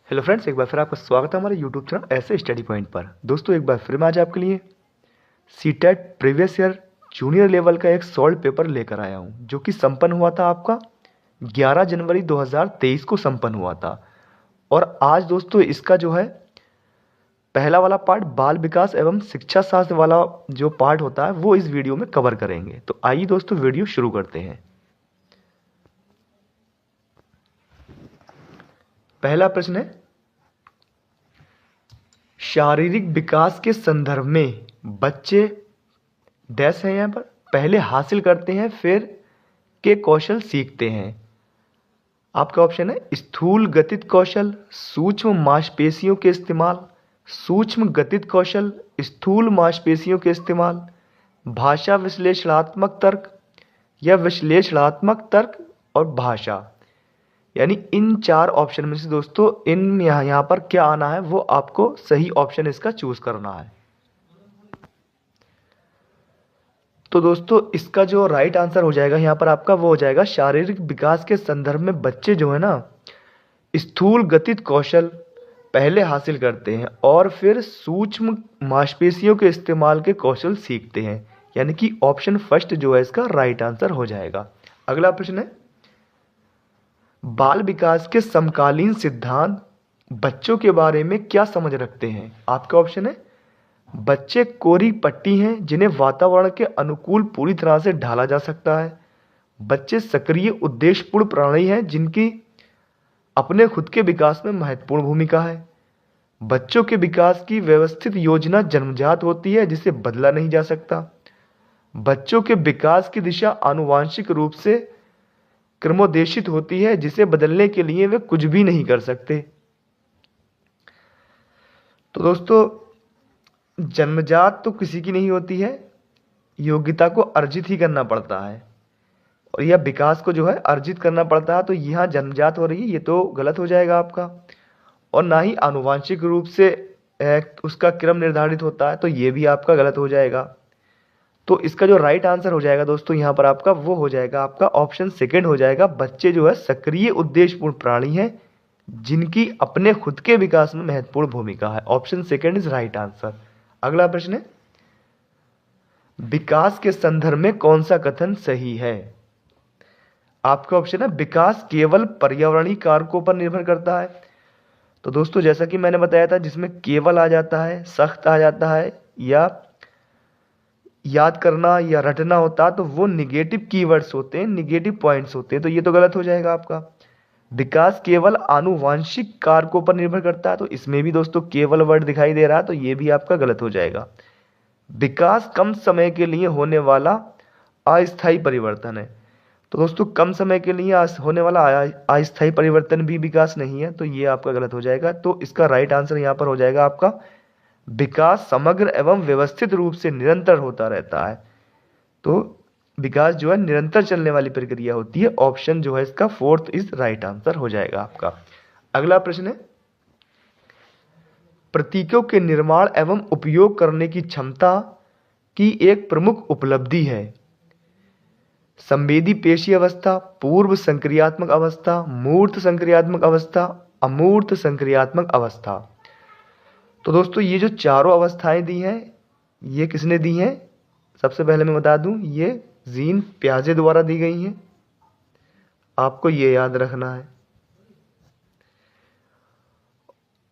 Hello friends, एक बार फिर आपका स्वागत है हमारे यूट्यूब चैनल ऐसे स्टडी पॉइंट पर। दोस्तों, एक बार फिर मैं आज आपके लिए CTET previous year junior level का एक सॉल्व पेपर लेकर आया हूं, जो कि संपन्न हुआ था आपका 11 जनवरी 2023 को संपन्न हुआ था। और आज दोस्तों इसका जो है पहला वाला पार्ट बाल विकास एवं शिक्षा शास्त्र वाला जो पार्ट होता है वो इस वीडियो में कवर करेंगे। तो आइए दोस्तों वीडियो शुरू करते हैं। पहला प्रश्न है, शारीरिक विकास के संदर्भ में बच्चे डैश है यहाँ पर पहले हासिल करते हैं फिर के कौशल सीखते हैं। आपका ऑप्शन है स्थूल गतित कौशल, सूक्ष्म मांसपेशियों के इस्तेमाल, सूक्ष्म गतित कौशल, स्थूल मांसपेशियों के इस्तेमाल, भाषा विश्लेषणात्मक तर्क या विश्लेषणात्मक तर्क और भाषा। यानी इन चार ऑप्शन में से दोस्तों इन यहाँ पर क्या आना है वो आपको सही ऑप्शन इसका चूज करना है। तो दोस्तों इसका जो राइट आंसर हो जाएगा यहाँ पर आपका वो हो जाएगा शारीरिक विकास के संदर्भ में बच्चे जो है ना स्थूल गतित कौशल पहले हासिल करते हैं और फिर सूक्ष्म मांसपेशियों के इस्तेमाल के कौशल सीखते हैं। यानी कि ऑप्शन फर्स्ट जो है इसका राइट आंसर हो जाएगा। अगला प्रश्न है, बाल विकास के समकालीन सिद्धांत बच्चों के बारे में क्या समझ रखते हैं। आपका ऑप्शन है बच्चे कोरी पट्टी हैं जिन्हें वातावरण के अनुकूल पूरी तरह से ढाला जा सकता है। बच्चे सक्रिय उद्देश्यपूर्ण प्राणी हैं जिनकी अपने खुद के विकास में महत्वपूर्ण भूमिका है। बच्चों के विकास की व्यवस्थित योजना जन्मजात होती है जिसे बदला नहीं जा सकता। बच्चों के विकास की दिशा आनुवांशिक रूप से क्रमोदेशित होती है जिसे बदलने के लिए वे कुछ भी नहीं कर सकते। तो दोस्तों जन्मजात तो किसी की नहीं होती है, योग्यता को अर्जित ही करना पड़ता है और यह विकास को जो है अर्जित करना पड़ता है। तो यहाँ जन्मजात हो रही है, ये तो गलत हो जाएगा आपका। और ना ही आनुवांशिक रूप से उसका क्रम निर्धारित होता है, तो ये भी आपका गलत हो जाएगा। तो इसका जो राइट आंसर हो जाएगा दोस्तों यहाँ पर आपका वो हो जाएगा आपका ऑप्शन सेकेंड हो जाएगा। बच्चे जो है सक्रिय उद्देश्यपूर्ण प्राणी हैं जिनकी अपने खुद के विकास में महत्वपूर्ण भूमिका है। Option second is right answer. अगला प्रश्न है, विकास के संदर्भ में कौन सा कथन सही है। आपका ऑप्शन है विकास केवल पर्यावरणीय कारकों पर निर्भर करता है। तो दोस्तों जैसा कि मैंने बताया था, जिसमें केवल आ जाता है, सख्त आ जाता है या याद करना या रटना होता है, तो वो निगेटिव कीवर्ड्स होते हैं, निगेटिव पॉइंट्स होते हैं। तो ये तो गलत हो जाएगा आपका। विकास केवल आनुवांशिक कारकों पर निर्भर करता है, तो इसमें भी दोस्तों केवल वर्ड दिखाई दे रहा है, तो ये भी आपका गलत हो जाएगा। विकास कम समय के लिए होने वाला अस्थायी परिवर्तन है। तो दोस्तों कम समय के लिए होने वाला अस्थायी परिवर्तन भी विकास नहीं है, तो ये आपका गलत हो जाएगा। तो इसका राइट आंसर यहाँ पर हो जाएगा आपका विकास समग्र एवं व्यवस्थित रूप से निरंतर होता रहता है। तो विकास जो है निरंतर चलने वाली प्रक्रिया होती है। ऑप्शन जो है इसका फोर्थ इज राइट आंसर हो जाएगा आपका। अगला प्रश्न है, प्रतीकों के निर्माण एवं उपयोग करने की क्षमता की एक प्रमुख उपलब्धि है। संवेदी पेशी अवस्था, पूर्व संक्रियात्मक अवस्था, मूर्त संक्रियात्मक अवस्था, अमूर्त संक्रियात्मक अवस्था। तो दोस्तों ये जो चारों अवस्थाएं दी हैं ये किसने दी हैं, सबसे पहले मैं बता दूं ये जीन पियाजे द्वारा दी गई हैं। आपको ये याद रखना है।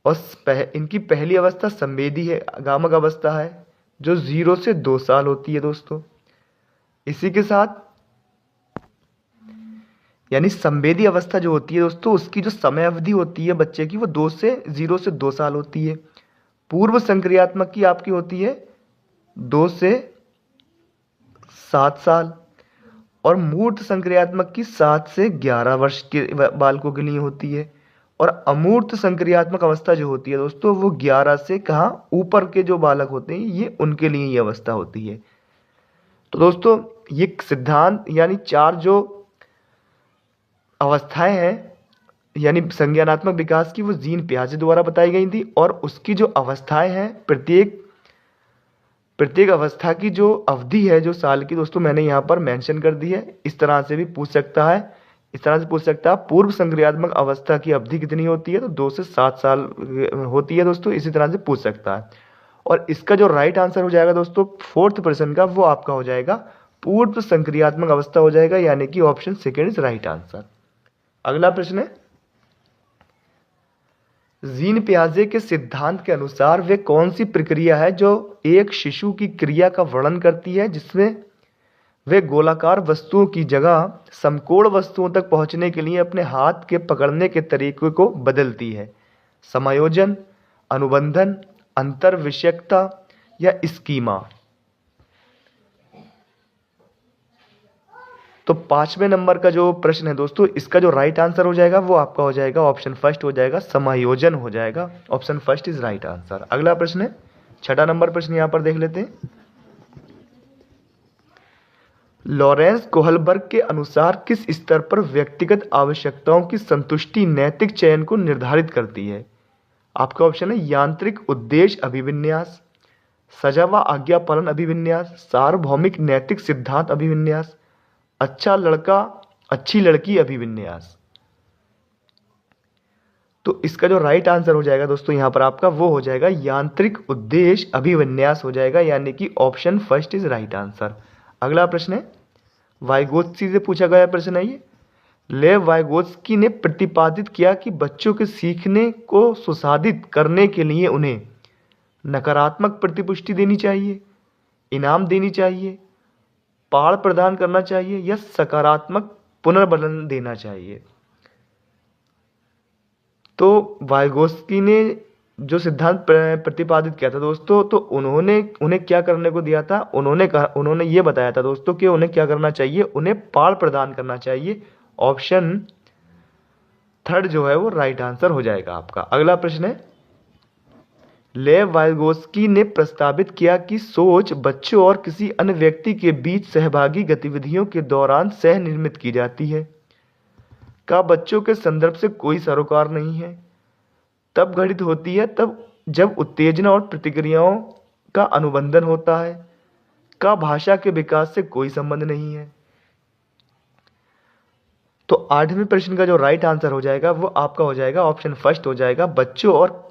और इनकी पहली अवस्था संवेदी है, आगामक अवस्था है जो 0 से 2 साल होती है दोस्तों। इसी के साथ यानी संवेदी अवस्था जो होती है दोस्तों उसकी जो समय अवधि होती है बच्चे की वो 0 से 2 साल होती है। पूर्व संक्रियात्मक की आपकी होती है 2 से 7 साल और मूर्त संक्रियात्मक की 7 से 11 वर्ष के बालकों के लिए होती है। और अमूर्त संक्रियात्मक अवस्था जो होती है दोस्तों वो 11 से कहाँ ऊपर के जो बालक होते हैं ये उनके लिए ये अवस्था होती है। तो दोस्तों ये सिद्धांत यानी चार जो अवस्थाएं हैं यानी संज्ञानात्मक विकास की वो जीन पियाजे द्वारा बताई गई थी। और उसकी जो अवस्थाएं हैं प्रत्येक अवस्था की जो अवधि है जो साल की दोस्तों मैंने यहाँ पर मेंशन कर दी है। इस तरह से भी पूछ सकता है इस तरह से पूछ सकता है। पूर्व संक्रियात्मक अवस्था की अवधि कितनी होती है, तो 2 से 7 साल होती है दोस्तों, इसी तरह से पूछ सकता है। और इसका जो राइट आंसर हो जाएगा दोस्तों फोर्थ प्रश्न का, वो आपका हो जाएगा पूर्व संक्रियात्मक अवस्था हो जाएगा, यानी कि option second is right answer. अगला प्रश्न है, जीन पियाजे के सिद्धांत के अनुसार वे कौन सी प्रक्रिया है जो एक शिशु की क्रिया का वर्णन करती है जिसमें वे गोलाकार वस्तुओं की जगह समकोण वस्तुओं तक पहुंचने के लिए अपने हाथ के पकड़ने के तरीके को बदलती है? समायोजन, अनुबंधन, अंतर विषयकता या स्कीमा? तो 5वें नंबर का जो प्रश्न है दोस्तों, इसका जो राइट आंसर हो जाएगा वो आपका हो जाएगा ऑप्शन फर्स्ट हो जाएगा, समायोजन हो जाएगा। Option first is right answer. अगला प्रश्न है 6वां नंबर प्रश्न, यहां पर देख लेते हैं। लॉरेंस कोहलबर्ग के अनुसार किस स्तर पर व्यक्तिगत आवश्यकताओं की संतुष्टि नैतिक चयन को निर्धारित करती है? आपका ऑप्शन है यांत्रिक उद्देश्य अभिविन्यास, सजा व आज्ञा पालन अभिविन्यास, सार्वभौमिक नैतिक सिद्धांत अभिविन्यास, अच्छा लड़का अच्छी लड़की अभिविन्यास। तो इसका जो राइट आंसर हो जाएगा दोस्तों यहां पर आपका वो हो जाएगा यांत्रिक उद्देश्य अभिविन्यास हो जाएगा, यानी कि option first is right answer. अगला प्रश्न है, वाइगोत्स्की से पूछा गया प्रश्न है ये। लेव वाइगोत्स्की ने प्रतिपादित किया कि बच्चों के सीखने को सुसाधित करने के लिए उन्हें नकारात्मक प्रतिपुष्टि देनी चाहिए, इनाम देनी चाहिए, पाठ प्रदान करना चाहिए या सकारात्मक पुनर्बलन देना चाहिए? तो वाइगोत्स्की ने जो सिद्धांत प्रतिपादित किया था दोस्तों, तो उन्होंने उन्हें क्या करने को दिया था, उन्होंने ये बताया था दोस्तों कि उन्हें क्या करना चाहिए, उन्हें पाठ प्रदान करना चाहिए। ऑप्शन थर्ड जो है वो राइट आंसर हो जाएगा आपका। अगला प्रश्न है, लेव वाइगोत्स्की ने प्रस्तावित किया कि सोच बच्चों और किसी अन्य व्यक्ति के बीच सहभागी गतिविधियों के दौरान सह निर्मित की जाती है। का बच्चों के संदर्भ से कोई सरोकार नहीं है, तब घटित होती है तब जब उत्तेजना और प्रतिक्रियाओं का अनुबंधन होता है, का भाषा के विकास से कोई संबंध नहीं है। तो 8वें प्रश्न का जो राइट आंसर हो जाएगा वो आपका हो जाएगा ऑप्शन फर्स्ट हो जाएगा, बच्चों और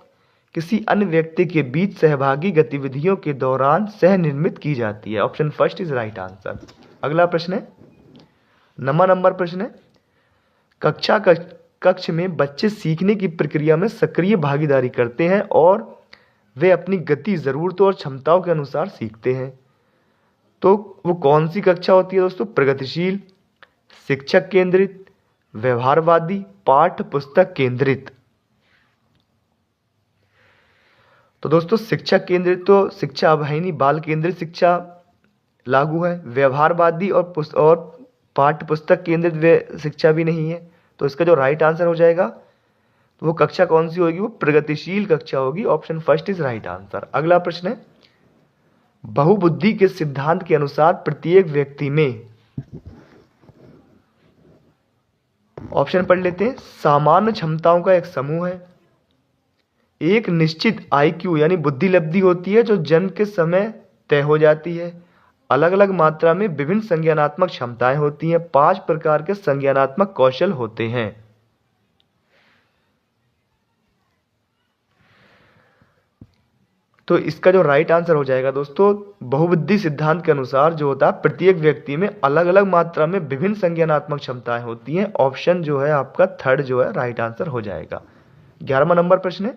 किसी अन्य व्यक्ति के बीच सहभागी गतिविधियों के दौरान सह निर्मित की जाती है। Option first is right answer. अगला प्रश्न है 9वां नंबर प्रश्न है, कक्ष में बच्चे सीखने की प्रक्रिया में सक्रिय भागीदारी करते हैं और वे अपनी गति, जरूरतों और क्षमताओं के अनुसार सीखते हैं। तो वो कौन सी कक्षा होती है दोस्तों? प्रगतिशील, शिक्षक केंद्रित, व्यवहारवादी, पाठ्य पुस्तक केंद्रित। तो दोस्तों शिक्षक केंद्रित तो शिक्षा अब है नहीं, बाल केंद्रित शिक्षा लागू है। व्यवहारवादी और पाठ्य पुस्तक केंद्रित शिक्षा भी नहीं है। तो इसका जो राइट आंसर हो जाएगा वो कक्षा कौन सी होगी? वो प्रगतिशील कक्षा होगी। Option first is right answer. अगला प्रश्न है, बहुबुद्धि के सिद्धांत के अनुसार प्रत्येक व्यक्ति में, ऑप्शन पढ़ लेते हैं, सामान्य क्षमताओं का एक समूह है, एक निश्चित आईक्यू यानी बुद्धि लब्धि होती है जो जन्म के समय तय हो जाती है, अलग अलग मात्रा में विभिन्न संज्ञानात्मक क्षमताएं होती हैं, 5 प्रकार के संज्ञानात्मक कौशल होते हैं। तो इसका जो राइट आंसर हो जाएगा दोस्तों, बहुबुद्धि सिद्धांत के अनुसार जो होता है प्रत्येक व्यक्ति में अलग अलग मात्रा में विभिन्न संज्ञानात्मक क्षमताएं होती हैं। ऑप्शन जो है आपका थर्ड जो है राइट आंसर हो जाएगा। 11वां नंबर प्रश्न है,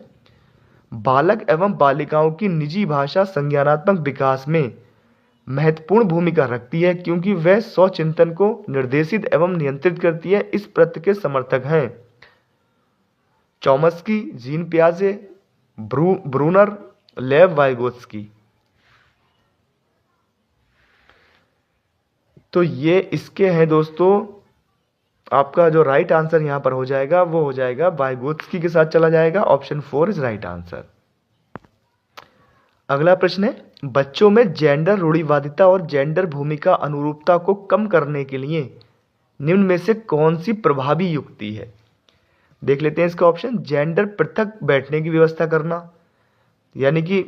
बालक एवं बालिकाओं की निजी भाषा संज्ञानात्मक विकास में महत्वपूर्ण भूमिका रखती है क्योंकि वह स्वचिंतन को निर्देशित एवं नियंत्रित करती है। इस तथ्य के समर्थक हैं चॉम्स्की, जीन पियाजे, ब्रूनर, लेव वाइगोत्स्की। तो ये इसके हैं दोस्तों। आपका जो राइट आंसर यहां पर हो जाएगा वो हो जाएगा वाइगोत्स्की के साथ चला जाएगा। Option 4 is right answer. अगला प्रश्न है, बच्चों में जेंडर रूढ़िवादिता और जेंडर भूमिका अनुरूपता को कम करने के लिए निम्न में से कौन सी प्रभावी युक्ति है? देख लेते हैं इसका ऑप्शन। जेंडर पृथक बैठने की व्यवस्था करना, यानी कि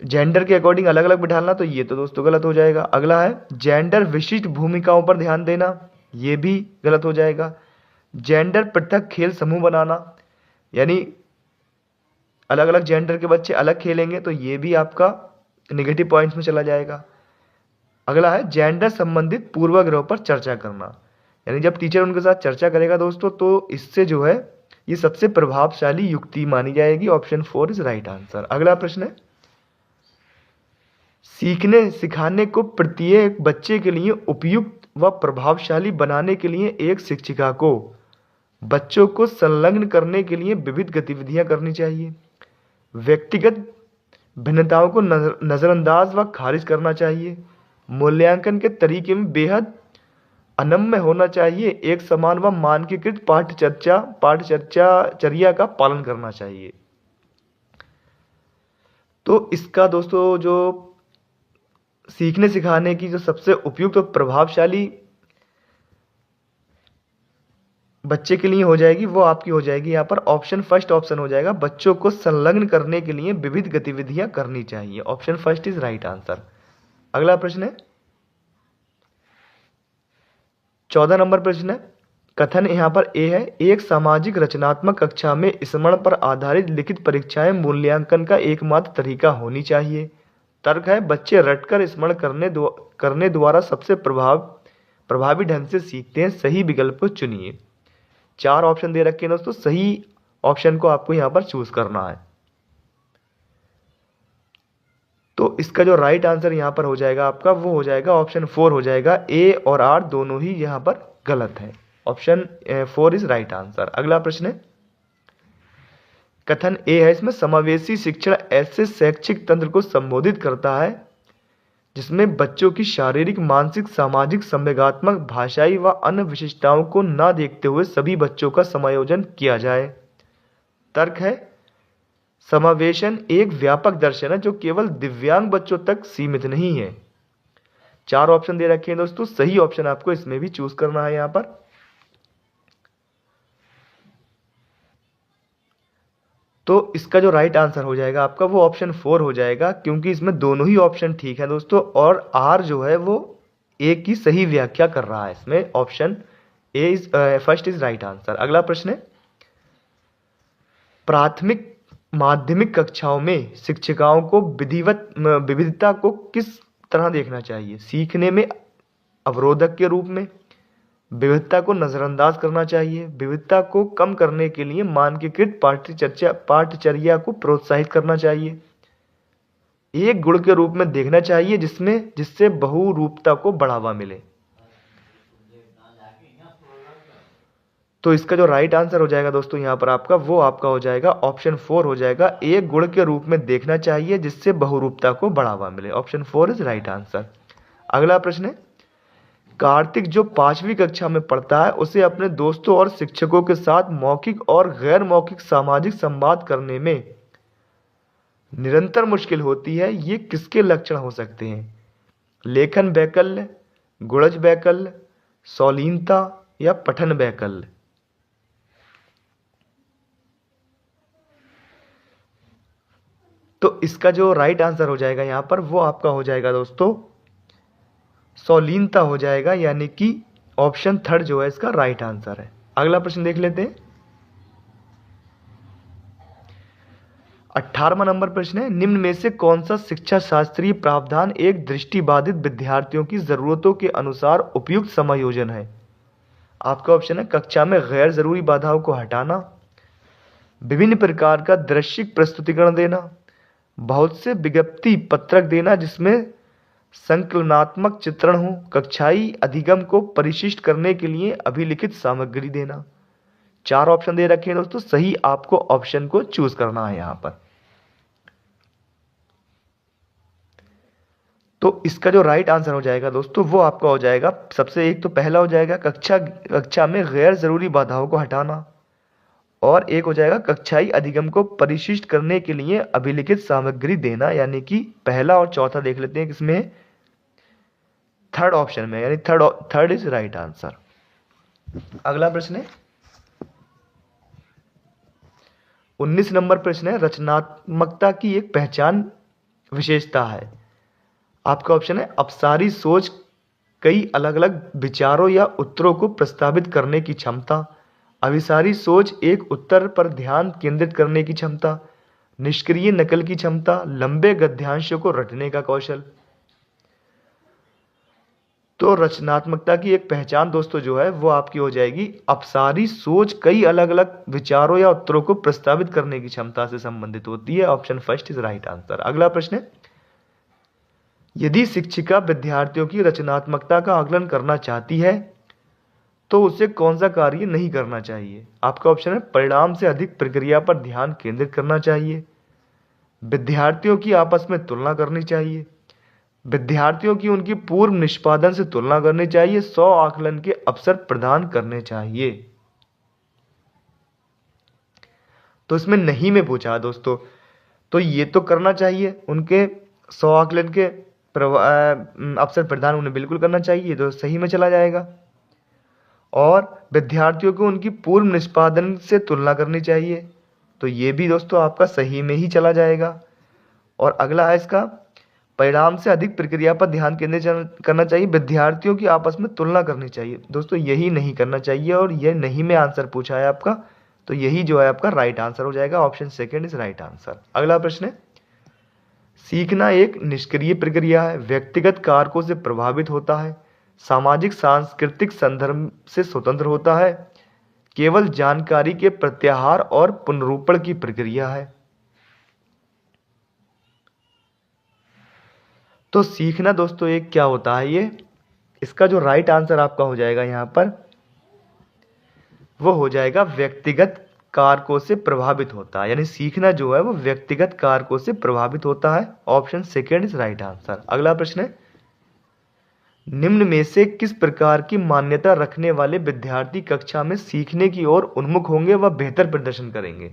जेंडर के अकॉर्डिंग अलग अलग बिठाना, तो ये तो दोस्तों गलत हो जाएगा। अगला है जेंडर विशिष्ट भूमिकाओं पर ध्यान देना, ये भी गलत हो जाएगा। जेंडर पृथक खेल समूह बनाना, यानी अलग अलग जेंडर के बच्चे अलग खेलेंगे, तो ये भी आपका नेगेटिव पॉइंट्स में चला जाएगा। अगला है जेंडर संबंधित पूर्वाग्रहों पर चर्चा करना, यानी जब टीचर उनके साथ चर्चा करेगा दोस्तों, तो इससे जो है ये सबसे प्रभावशाली युक्ति मानी जाएगी। Option 4 is right answer. अगला प्रश्न है, सीखने सिखाने को प्रत्येक बच्चे के लिए उपयुक्त व प्रभावशाली बनाने के लिए एक शिक्षिका को बच्चों को संलग्न करने के लिए विविध गतिविधियां करनी चाहिए। व्यक्तिगत भिन्नताओं को नजरअंदाज व खारिज करना चाहिए। मूल्यांकन के तरीके में बेहद अनम्य होना चाहिए। एक समान व मानकीकृत पाठचर्या का पालन करना चाहिए। तो इसका दोस्तों जो सीखने सिखाने की जो सबसे उपयुक्त और प्रभावशाली बच्चे के लिए हो जाएगी, वो आपकी हो जाएगी यहाँ पर ऑप्शन फर्स्ट ऑप्शन हो जाएगा, बच्चों को संलग्न करने के लिए विविध गतिविधियां करनी चाहिए। Option first is right answer. अगला प्रश्न है 14 नंबर प्रश्न है, कथन यहाँ पर ए है, एक सामाजिक रचनात्मक कक्षा में स्मरण पर आधारित लिखित परीक्षाएं मूल्यांकन का एकमात्र तरीका होनी चाहिए। तर्क है, बच्चे रटकर स्मरण करने द्वारा सबसे प्रभावी ढंग से सीखते हैं। सही विकल्प को चुनिए। 4 ऑप्शन दे रखे हैं दोस्तों, सही ऑप्शन को आपको यहाँ पर चूज करना है। तो इसका जो राइट आंसर यहाँ पर हो जाएगा आपका, वो हो जाएगा ऑप्शन 4 हो जाएगा। ए और आर दोनों ही यहाँ पर गलत है। Option 4 is right answer. अगला प्रश्न है, कथन ए है, इसमें समावेशी शिक्षण ऐसे शैक्षिक तंत्र को संबोधित करता है जिसमें बच्चों की शारीरिक, मानसिक, सामाजिक, संवेगात्मक, भाषाई व अन्य विशिष्टताओं को न देखते हुए सभी बच्चों का समायोजन किया जाए। तर्क है, समावेशन एक व्यापक दर्शन है जो केवल दिव्यांग बच्चों तक सीमित नहीं है। 4 ऑप्शन दे रखे हैं दोस्तों, सही ऑप्शन आपको इसमें भी चूज करना है यहाँ पर। तो इसका जो राइट आंसर हो जाएगा आपका, वो ऑप्शन 4 हो जाएगा, क्योंकि इसमें दोनों ही ऑप्शन ठीक है दोस्तों, और आर जो है वो ए की सही व्याख्या कर रहा है इसमें। Option A is first is right answer. अगला प्रश्न है, प्राथमिक माध्यमिक कक्षाओं में शिक्षिकाओं को विविधता को किस तरह देखना चाहिए? सीखने में अवरोधक के रूप में, विविधता को नजरअंदाज करना चाहिए, विविधता को कम करने के लिए मानकीकृत पाठचर्या को प्रोत्साहित करना चाहिए, एक गुण के रूप में देखना चाहिए जिससे बहुरूपता को बढ़ावा मिले। तो इसका जो राइट आंसर हो जाएगा दोस्तों यहाँ पर आपका, वो आपका हो जाएगा ऑप्शन 4 हो जाएगा, एक गुण के रूप में देखना चाहिए जिससे बहुरूपता को बढ़ावा मिले। Option 4 is right answer. अगला प्रश्न है, कार्तिक जो 5वीं कक्षा में पढ़ता है उसे अपने दोस्तों और शिक्षकों के साथ मौखिक और गैर मौखिक सामाजिक संवाद करने में निरंतर मुश्किल होती है। ये किसके लक्षण हो सकते हैं? लेखन वैकल्य, गुणज वैकल्य, सौलीनता या पठन वैकल्य? तो इसका जो राइट आंसर हो जाएगा यहाँ पर, वो आपका हो जाएगा दोस्तों सौलीनता हो जाएगा, यानी कि ऑप्शन 3 जो है इसका राइट आंसर है। अगला प्रश्न देख लेते हैं। 18वां नंबर प्रश्न है, निम्न में से कौन सा शिक्षा शास्त्रीय प्रावधान एक दृष्टिबाधित विद्यार्थियों की जरूरतों के अनुसार उपयुक्त समायोजन है? आपका ऑप्शन है, कक्षा में गैर जरूरी बाधाओं को हटाना, विभिन्न प्रकार का दृश्यिक प्रस्तुतिकरण देना, बहुत से विज्ञप्ति पत्रक देना जिसमें संकलनात्मक चित्रण हो, कक्षाई अधिगम को परिशिष्ट करने के लिए अभिलिखित सामग्री देना। 4 ऑप्शन दे रखे हैं दोस्तों, सही आपको ऑप्शन को चूज करना है यहां पर। तो इसका जो राइट आंसर हो जाएगा दोस्तों, वो आपका हो जाएगा, सबसे एक तो पहला हो जाएगा कक्षा में गैर जरूरी बाधाओं को हटाना, और एक हो जाएगा कक्षाई अधिगम को परिशिष्ट करने के लिए अभिलिखित सामग्री देना, यानी कि पहला और चौथा देख लेते हैं किसमें, थर्ड ऑप्शन में, यानी थर्ड इज राइट आंसर। अगला प्रश्न है 19 नंबर प्रश्न है, रचनात्मकता की एक पहचान विशेषता है। आपका ऑप्शन है, अपसारी सोच कई अलग अलग विचारों या उत्तरों को प्रस्तावित करने की क्षमता, अभिसारी सोच, एक उत्तर पर ध्यान केंद्रित करने की क्षमता, निष्क्रिय नकल की क्षमता, लंबे गद्यांशों को रटने का कौशल। तो रचनात्मकता की एक पहचान दोस्तों जो है वो आपकी हो जाएगी अपसारी सोच कई अलग अलग विचारों या उत्तरों को प्रस्तावित करने की क्षमता से संबंधित होती है। Option first is right answer. अगला प्रश्न है, यदि शिक्षिका विद्यार्थियों की रचनात्मकता का आकलन करना चाहती है तो उसे कौन सा कार्य नहीं करना चाहिए? आपका ऑप्शन है परिणाम से अधिक प्रक्रिया पर ध्यान केंद्रित करना चाहिए, विद्यार्थियों की आपस में तुलना करनी चाहिए, विद्यार्थियों की उनकी पूर्व निष्पादन से तुलना करनी चाहिए, 100 आकलन के अवसर प्रदान करने चाहिए। तो इसमें नहीं में पूछा दोस्तों, तो ये तो करना चाहिए, उनके 100 आकलन के अवसर प्रदान उन्हें बिल्कुल करना चाहिए, तो सही में चला जाएगा। और विद्यार्थियों को उनकी पूर्व निष्पादन से तुलना करनी चाहिए, तो ये भी दोस्तों आपका सही में ही चला जाएगा। और अगला है इसका परिणाम से अधिक प्रक्रिया पर ध्यान केंद्रित करना चाहिए, विद्यार्थियों की आपस में तुलना करनी चाहिए। दोस्तों यही नहीं करना चाहिए और ये नहीं में आंसर पूछा है आपका, तो यही जो है आपका राइट आंसर हो जाएगा। Option second is right answer. अगला प्रश्न है, सीखना एक निष्क्रिय प्रक्रिया है, व्यक्तिगत कारकों से प्रभावित होता है, सामाजिक सांस्कृतिक संदर्भ से स्वतंत्र होता है, केवल जानकारी के प्रत्याहार और पुनरूपण की प्रक्रिया है। तो सीखना दोस्तों एक क्या होता है, ये इसका जो राइट आंसर आपका हो जाएगा यहाँ पर वो हो जाएगा व्यक्तिगत कारकों से प्रभावित होता है, यानी सीखना जो है वो व्यक्तिगत कारकों से प्रभावित होता है। Option second is right answer. अगला प्रश्न है, निम्न में से किस प्रकार की मान्यता रखने वाले विद्यार्थी कक्षा में सीखने की ओर उन्मुख होंगे व बेहतर प्रदर्शन करेंगे?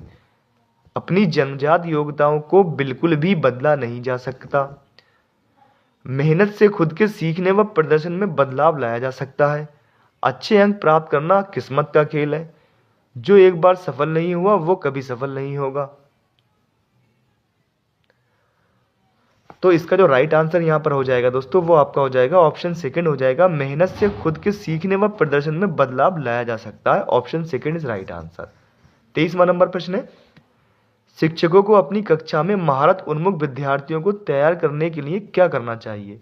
अपनी जन्मजात योग्यताओं को बिल्कुल भी बदला नहीं जा सकता, मेहनत से खुद के सीखने व प्रदर्शन में बदलाव लाया जा सकता है, अच्छे अंक प्राप्त करना किस्मत का खेल है, जो एक बार सफल नहीं हुआ वो कभी सफल नहीं होगा। तो इसका जो राइट आंसर यहां पर हो जाएगा दोस्तों वो आपका हो जाएगा ऑप्शन सेकंड हो जाएगा, मेहनत से खुद के सीखने व प्रदर्शन में बदलाव लाया जा सकता है। Option second is right answer. 23वां नंबर प्रश्न है, शिक्षकों को अपनी कक्षा में महारत उन्मुख विद्यार्थियों को तैयार करने के लिए क्या करना चाहिए?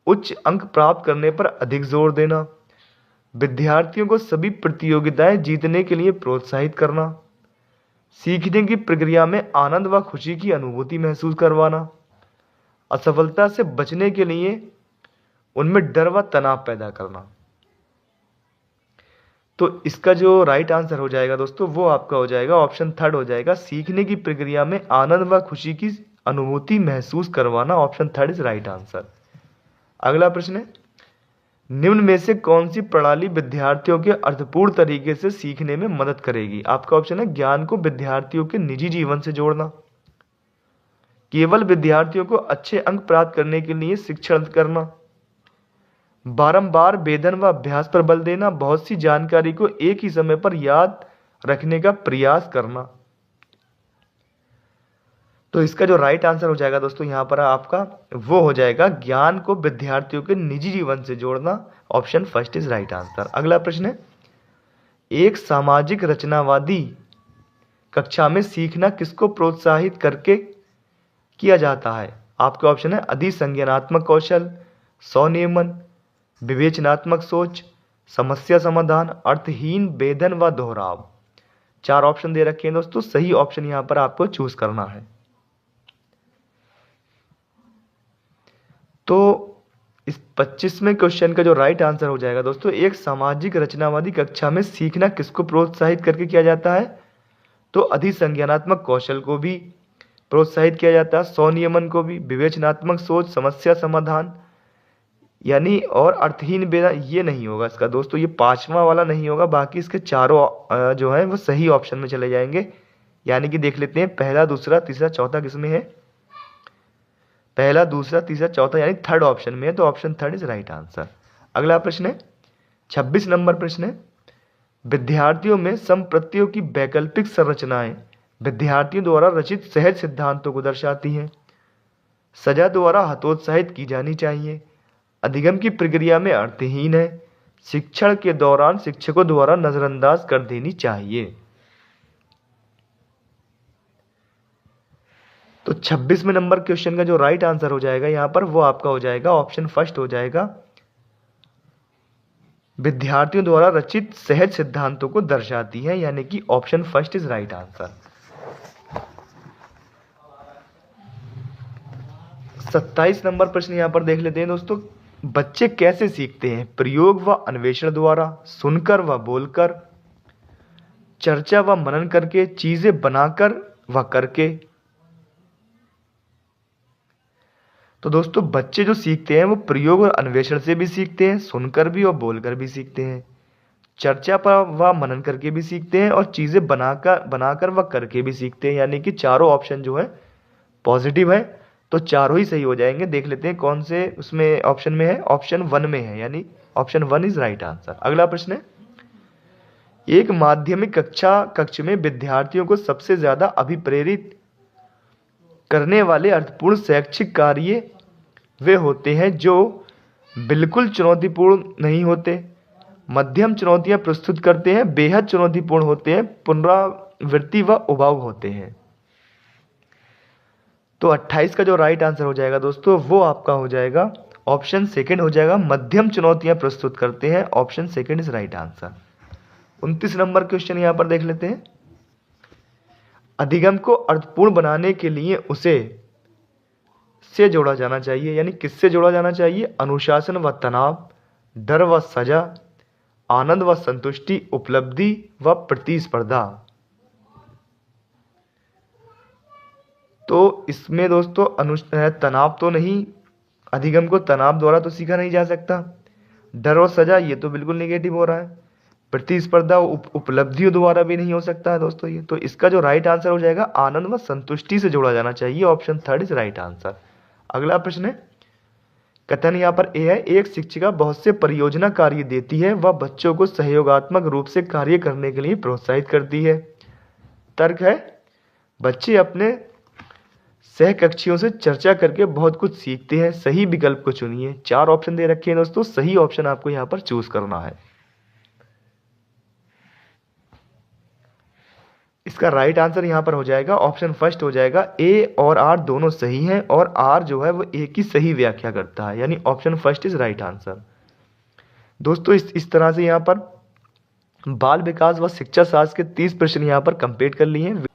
उच्च अंक प्राप्त करने पर अधिक जोर देना, विद्यार्थियों को सभी प्रतियोगिताएं जीतने के लिए प्रोत्साहित करना, सीखने की प्रक्रिया में आनंद व खुशी की अनुभूति महसूस करवाना, असफलता से बचने के लिए उनमें डर व तनाव पैदा करना। तो इसका जो राइट आंसर हो जाएगा दोस्तों वो आपका हो जाएगा ऑप्शन थर्ड हो जाएगा, सीखने की प्रक्रिया में आनंद व खुशी की अनुभूति महसूस करवाना। Option third is right answer. अगला प्रश्न है, निम्न में से कौन सी प्रणाली विद्यार्थियों के अर्थपूर्ण तरीके से सीखने में मदद करेगी? आपका ऑप्शन है ज्ञान को विद्यार्थियों के निजी जीवन से जोड़ना, केवल विद्यार्थियों को अच्छे अंक प्राप्त करने के लिए शिक्षण करना, बारंबार वेधन व अभ्यास पर बल देना, बहुत सी जानकारी को एक ही समय पर याद रखने का प्रयास करना। तो इसका जो राइट आंसर हो जाएगा दोस्तों यहां पर आपका वो हो जाएगा ज्ञान को विद्यार्थियों के निजी जीवन से जोड़ना। Option first is right answer. अगला प्रश्न है, एक सामाजिक रचनावादी कक्षा में सीखना किसको प्रोत्साहित करके किया जाता है? आपके ऑप्शन है अधिसंज्ञानात्मक कौशल, स्वनियमन, विवेचनात्मक सोच, समस्या समाधान, अर्थहीन वेधन व दोहराव। 4 ऑप्शन दे रखे हैं दोस्तों, सही ऑप्शन यहां पर आपको चूज करना है। तो इस 25वें क्वेश्चन का जो राइट आंसर हो जाएगा दोस्तों, एक सामाजिक रचनावादी कक्षा में सीखना किसको प्रोत्साहित करके किया जाता है? तो अधिसंज्ञानात्मक कौशल को भी प्रोत्साहित किया जाता है, स्वनियमन को भी, विवेचनात्मक सोच, समस्या समाधान यानी और अर्थहीन बेरा ये नहीं होगा इसका दोस्तों, ये 5वां वाला नहीं होगा, बाकी इसके चारों जो है वो सही ऑप्शन में चले जाएंगे। यानी कि देख लेते हैं पहला, दूसरा, तीसरा, चौथा किसमें है? पहला, दूसरा, तीसरा, चौथा यानी थर्ड ऑप्शन में है, तो option third is right answer. अगला प्रश्न है 26 नंबर प्रश्न है, विद्यार्थियों में संप्रत्ययों की वैकल्पिक संरचनाएं विद्यार्थियों द्वारा रचित सहज सिद्धांतों को दर्शाती हैं, सजा द्वारा हतोत्साहित की जानी चाहिए, अधिगम की प्रक्रिया में अर्थहीन है, शिक्षण के दौरान शिक्षकों द्वारा नजरअंदाज कर देनी चाहिए। तो 26वें नंबर क्वेश्चन का जो राइट आंसर हो जाएगा यहां पर वो आपका हो जाएगा ऑप्शन फर्स्ट हो जाएगा, विद्यार्थियों द्वारा रचित सहज सिद्धांतों को दर्शाती है, यानी कि option first is right answer. 27 number प्रश्न यहां पर देख लेते हैं दोस्तों। बच्चे कैसे सीखते हैं? प्रयोग व अन्वेषण द्वारा, सुनकर व बोलकर, चर्चा व मनन करके, चीजें बनाकर व करके। तो दोस्तों बच्चे जो सीखते हैं वो प्रयोग और अन्वेषण से भी सीखते हैं, सुनकर भी और बोलकर भी सीखते हैं, चर्चा पर व मनन करके भी सीखते हैं, और चीजें बनाकर व करके भी सीखते हैं, यानी कि चारों ऑप्शन जो है पॉजिटिव है। तो चारों ही सही हो जाएंगे। देख लेते हैं कौन से उसमें ऑप्शन में है। ऑप्शन 1 में है, यानी ऑप्शन 1 इज राइट आंसर। अगला प्रश्न है, एक माध्यमिक कक्ष में विद्यार्थियों को सबसे ज्यादा अभिप्रेरित करने वाले अर्थपूर्ण शैक्षिक कार्य वे होते हैं जो बिल्कुल चुनौतीपूर्ण नहीं होते, मध्यम चुनौतियां प्रस्तुत करते हैं, बेहद चुनौतीपूर्ण होते हैं, पुनरावृत्ति व उबाऊ होते हैं। तो 28 का जो राइट आंसर हो जाएगा दोस्तों वो आपका हो जाएगा ऑप्शन सेकंड हो जाएगा, मध्यम चुनौतियां प्रस्तुत करते हैं। Option second is right answer. 29 number question यहां पर देख लेते हैं। अधिगम को अर्थपूर्ण बनाने के लिए उसे से जोड़ा जाना चाहिए, यानी किससे जोड़ा जाना चाहिए? अनुशासन व तनाव, डर व सजा, आनंद व संतुष्टि, उपलब्धि व प्रतिस्पर्धा। तो इसमें दोस्तों तनाव तो नहीं, अधिगम को तनाव द्वारा तो सीखा नहीं जा सकता। डर और सजा ये तो बिल्कुल नेगेटिव हो रहा है। प्रतिस्पर्धा उपलब्धियों द्वारा भी नहीं हो सकता है दोस्तों ये। तो इसका जो राइट आंसर हो जाएगा आनंद व संतुष्टि से जोड़ा जाना चाहिए। Option third is right answer. अगला प्रश्न है, कथन यहाँ पर ए है, एक शिक्षिका बहुत से परियोजना कार्य देती है, वह बच्चों को सहयोगात्मक रूप से कार्य करने के लिए प्रोत्साहित करती है। तर्क है, बच्चे अपने सहकक्षियों से चर्चा करके बहुत कुछ सीखते हैं। सही विकल्प को चुनिए। 4 ऑप्शन दे रखे हैं दोस्तों, सही ऑप्शन आपको यहाँ पर चूज करना है। इसका राइट आंसर यहां पर हो जाएगा ऑप्शन फर्स्ट हो जाएगा, ए और आर दोनों सही हैं, और आर जो है वो ए की सही व्याख्या करता है, यानी option first is right answer. दोस्तों इस तरह से यहां पर बाल विकास व शिक्षा शास्त्र के 30 प्रश्न यहां पर कंप्लीट कर लिए हैं।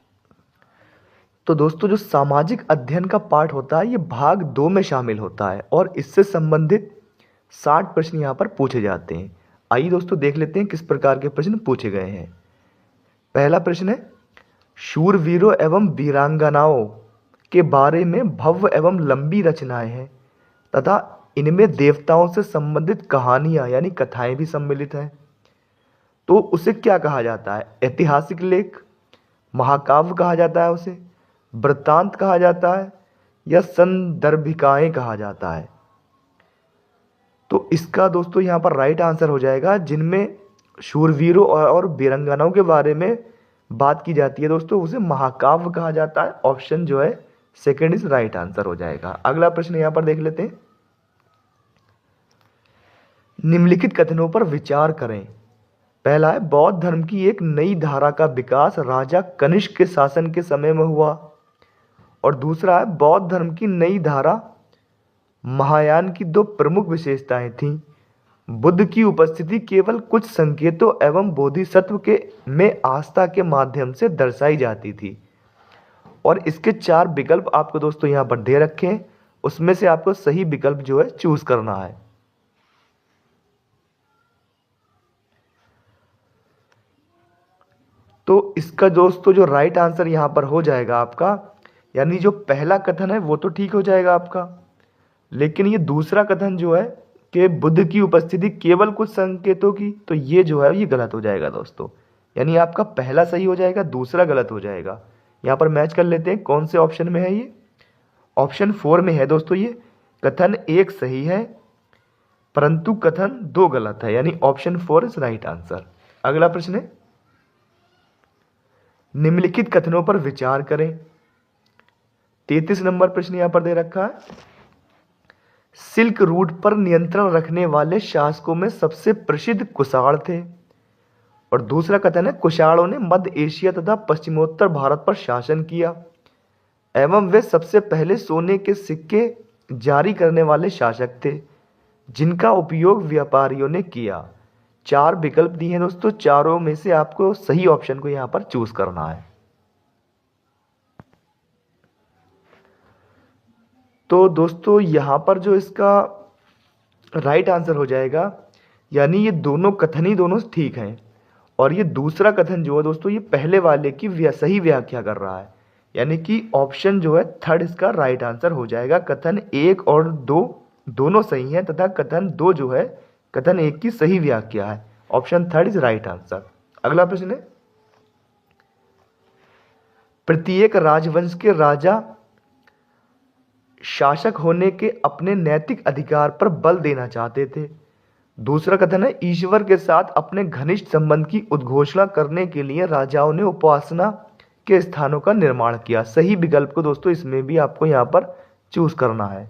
तो दोस्तों जो सामाजिक अध्ययन का पार्ट होता है ये भाग 2 में शामिल होता है, और इससे संबंधित 60 प्रश्न यहां पर पूछे जाते हैं। आइए दोस्तों देख लेते हैं किस प्रकार के प्रश्न पूछे गए हैं। पहला प्रश्न है, शूरवीरों एवं वीरांगनाओं के बारे में भव्य एवं लंबी रचनाएं हैं तथा इनमें देवताओं से संबंधित कहानियां यानी कथाएं भी सम्मिलित हैं, तो उसे क्या कहा जाता है? ऐतिहासिक लेख, महाकाव्य कहा जाता है उसे, वृत्तांत कहा जाता है, या संदर्भिकाएं कहा जाता है? तो इसका दोस्तों यहां पर राइट आंसर हो जाएगा, जिनमें शूरवीरों और वीरांगनाओं के बारे में बात की जाती है दोस्तों उसे महाकाव्य कहा जाता है। ऑप्शन जो है सेकंड इज राइट आंसर हो जाएगा। अगला प्रश्न यहां पर देख लेते हैं, निम्नलिखित कथनों पर विचार करें। पहला है, बौद्ध धर्म की एक नई धारा का विकास राजा कनिष्क के शासन के समय में हुआ, और दूसरा है, बौद्ध धर्म की नई धारा महायान की 2 प्रमुख विशेषताएं थीं। बुद्ध की उपस्थिति केवल कुछ संकेतों एवं बोधिसत्व के में आस्था के माध्यम से दर्शाई जाती थी। और इसके 4 विकल्प आपको दोस्तों यहां पर दे रखे हैं, उसमें से आपको सही विकल्प जो है चूज करना है। तो इसका दोस्तों जो राइट आंसर यहां पर हो जाएगा आपका, यानी जो पहला कथन है वो तो ठीक हो जाएगा आपका, लेकिन ये दूसरा कथन जो है कि बुद्ध की उपस्थिति केवल कुछ संकेतों की, तो ये जो है ये गलत हो जाएगा दोस्तों। यानी आपका पहला सही हो जाएगा, दूसरा गलत हो जाएगा। यहाँ पर मैच कर लेते हैं कौन से ऑप्शन में है ये। ऑप्शन 4 में है दोस्तों ये, कथन 1 सही है परंतु कथन 2 गलत है, यानी ऑप्शन 4 इज राइट आंसर। अगला प्रश्न है, निम्नलिखित कथनों पर विचार करें। 33 नंबर प्रश्न यहां पर दे रखा है, सिल्क रूट पर नियंत्रण रखने वाले शासकों में सबसे प्रसिद्ध कुषाण थे। और दूसरा कथन है, कुषाणों ने मध्य एशिया तथा पश्चिमोत्तर भारत पर शासन किया एवं वे सबसे पहले सोने के सिक्के जारी करने वाले शासक थे जिनका उपयोग व्यापारियों ने किया। 4 विकल्प दिए हैं दोस्तों, चारों में से आपको सही ऑप्शन को यहां पर चूज करना है। तो दोस्तों यहां पर जो इसका राइट आंसर हो जाएगा, यानी ये दोनों कथन ही दोनों ठीक हैं और ये दूसरा कथन जो है दोस्तों ये पहले वाले की सही व्याख्या कर रहा है, यानी कि ऑप्शन जो है थर्ड इसका राइट आंसर हो जाएगा। कथन 1 और 2 दोनों सही हैं तथा कथन 2 जो है कथन 1 की सही व्याख्या है। Option third is right answer. अगला प्रश्न है, प्रत्येक राजवंश के राजा शासक होने के अपने नैतिक अधिकार पर बल देना चाहते थे। दूसरा कथन है, ईश्वर के साथ अपने घनिष्ठ संबंध की उद्घोषणा करने के लिए राजाओं ने उपासना के स्थानों का निर्माण किया। सही विकल्प को दोस्तों इसमें भी आपको यहां पर चूज करना है।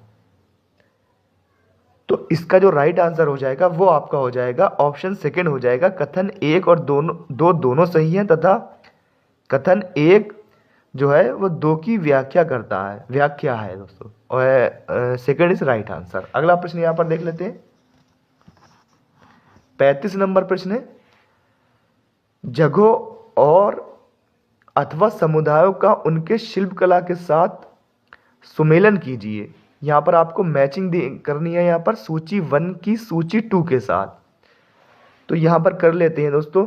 तो इसका जो राइट आंसर हो जाएगा वो आपका हो जाएगा ऑप्शन सेकंड हो जाएगा। कथन 1 और दोनों सही हैं तथा कथन 1 जो है वो 2 की व्याख्या है दोस्तों, और सेकंड इज राइट आंसर। अगला प्रश्न यहां पर देख लेते हैं। 35 नंबर प्रश्न है, जगहों और अथवा समुदायों का उनके शिल्पकला के साथ सुमेलन कीजिए। यहां पर आपको मैचिंग करनी है, यहां पर सूची 1 की सूची 2 के साथ। तो यहां पर कर लेते हैं दोस्तों।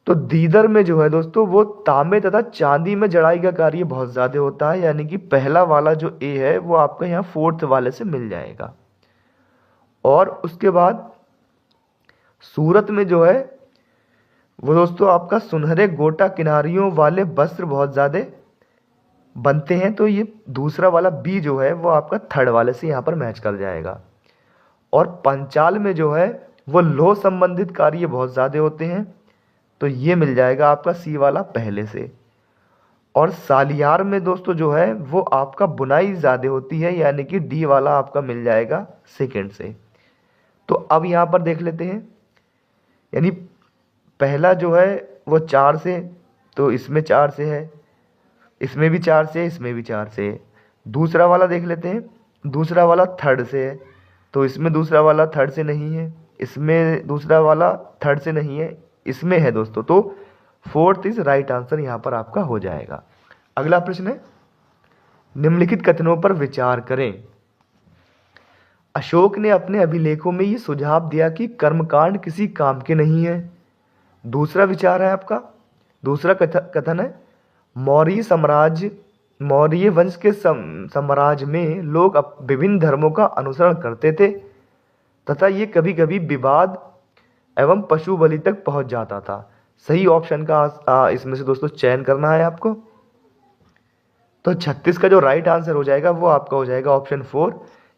तो दीदर में जो है दोस्तों वो तांबे तथा चांदी में जड़ाई का कार्य बहुत ज्यादा होता है, यानी कि पहला वाला जो ए है वो आपका यहाँ 4th वाले से मिल जाएगा। और उसके बाद सूरत में जो है वो दोस्तों आपका सुनहरे गोटा किनारियों वाले वस्त्र बहुत ज्यादा बनते हैं, तो ये दूसरा वाला बी जो है वो आपका थर्ड वाले से यहाँ पर मैच कर जाएगा। और पंचाल में जो है वो लोह संबंधित कार्य बहुत ज्यादा होते हैं, तो ये मिल जाएगा आपका सी वाला पहले से। और सालियार में दोस्तों जो है वो आपका बुनाई ज्यादा होती है, यानी कि डी वाला आपका मिल जाएगा सेकंड से। तो अब यहाँ पर देख लेते हैं, यानी पहला जो है वो 4 से, तो इसमें 4 से है, इसमें भी 4 से, इसमें भी 4 से। दूसरा वाला देख लेते हैं, दूसरा वाला थर्ड से है, तो इसमें दूसरा वाला थर्ड से नहीं है, इसमें दूसरा वाला थर्ड से नहीं है, इसमें है दोस्तों। तो 4th इज राइट आंसर यहाँ पर आपका हो जाएगा। अगला प्रश्न है, निम्नलिखित कथनों पर विचार करें। अशोक ने अपने अभिलेखों में ये सुझाव दिया कि कर्मकांड किसी काम के नहीं है। दूसरा विचार है आपका, दूसरा कथन है, मौर्य वंश के साम्राज्य में लोग विभिन्न धर्मों का अनुसरण करते थे तथा ये कभी कभी विवाद एवं पशु बलि तक पहुंच जाता था। सही ऑप्शन का इसमें से दोस्तों चयन करना है आपको। तो 36 का जो राइट आंसर हो जाएगा वो आपका हो जाएगा ऑप्शन 4।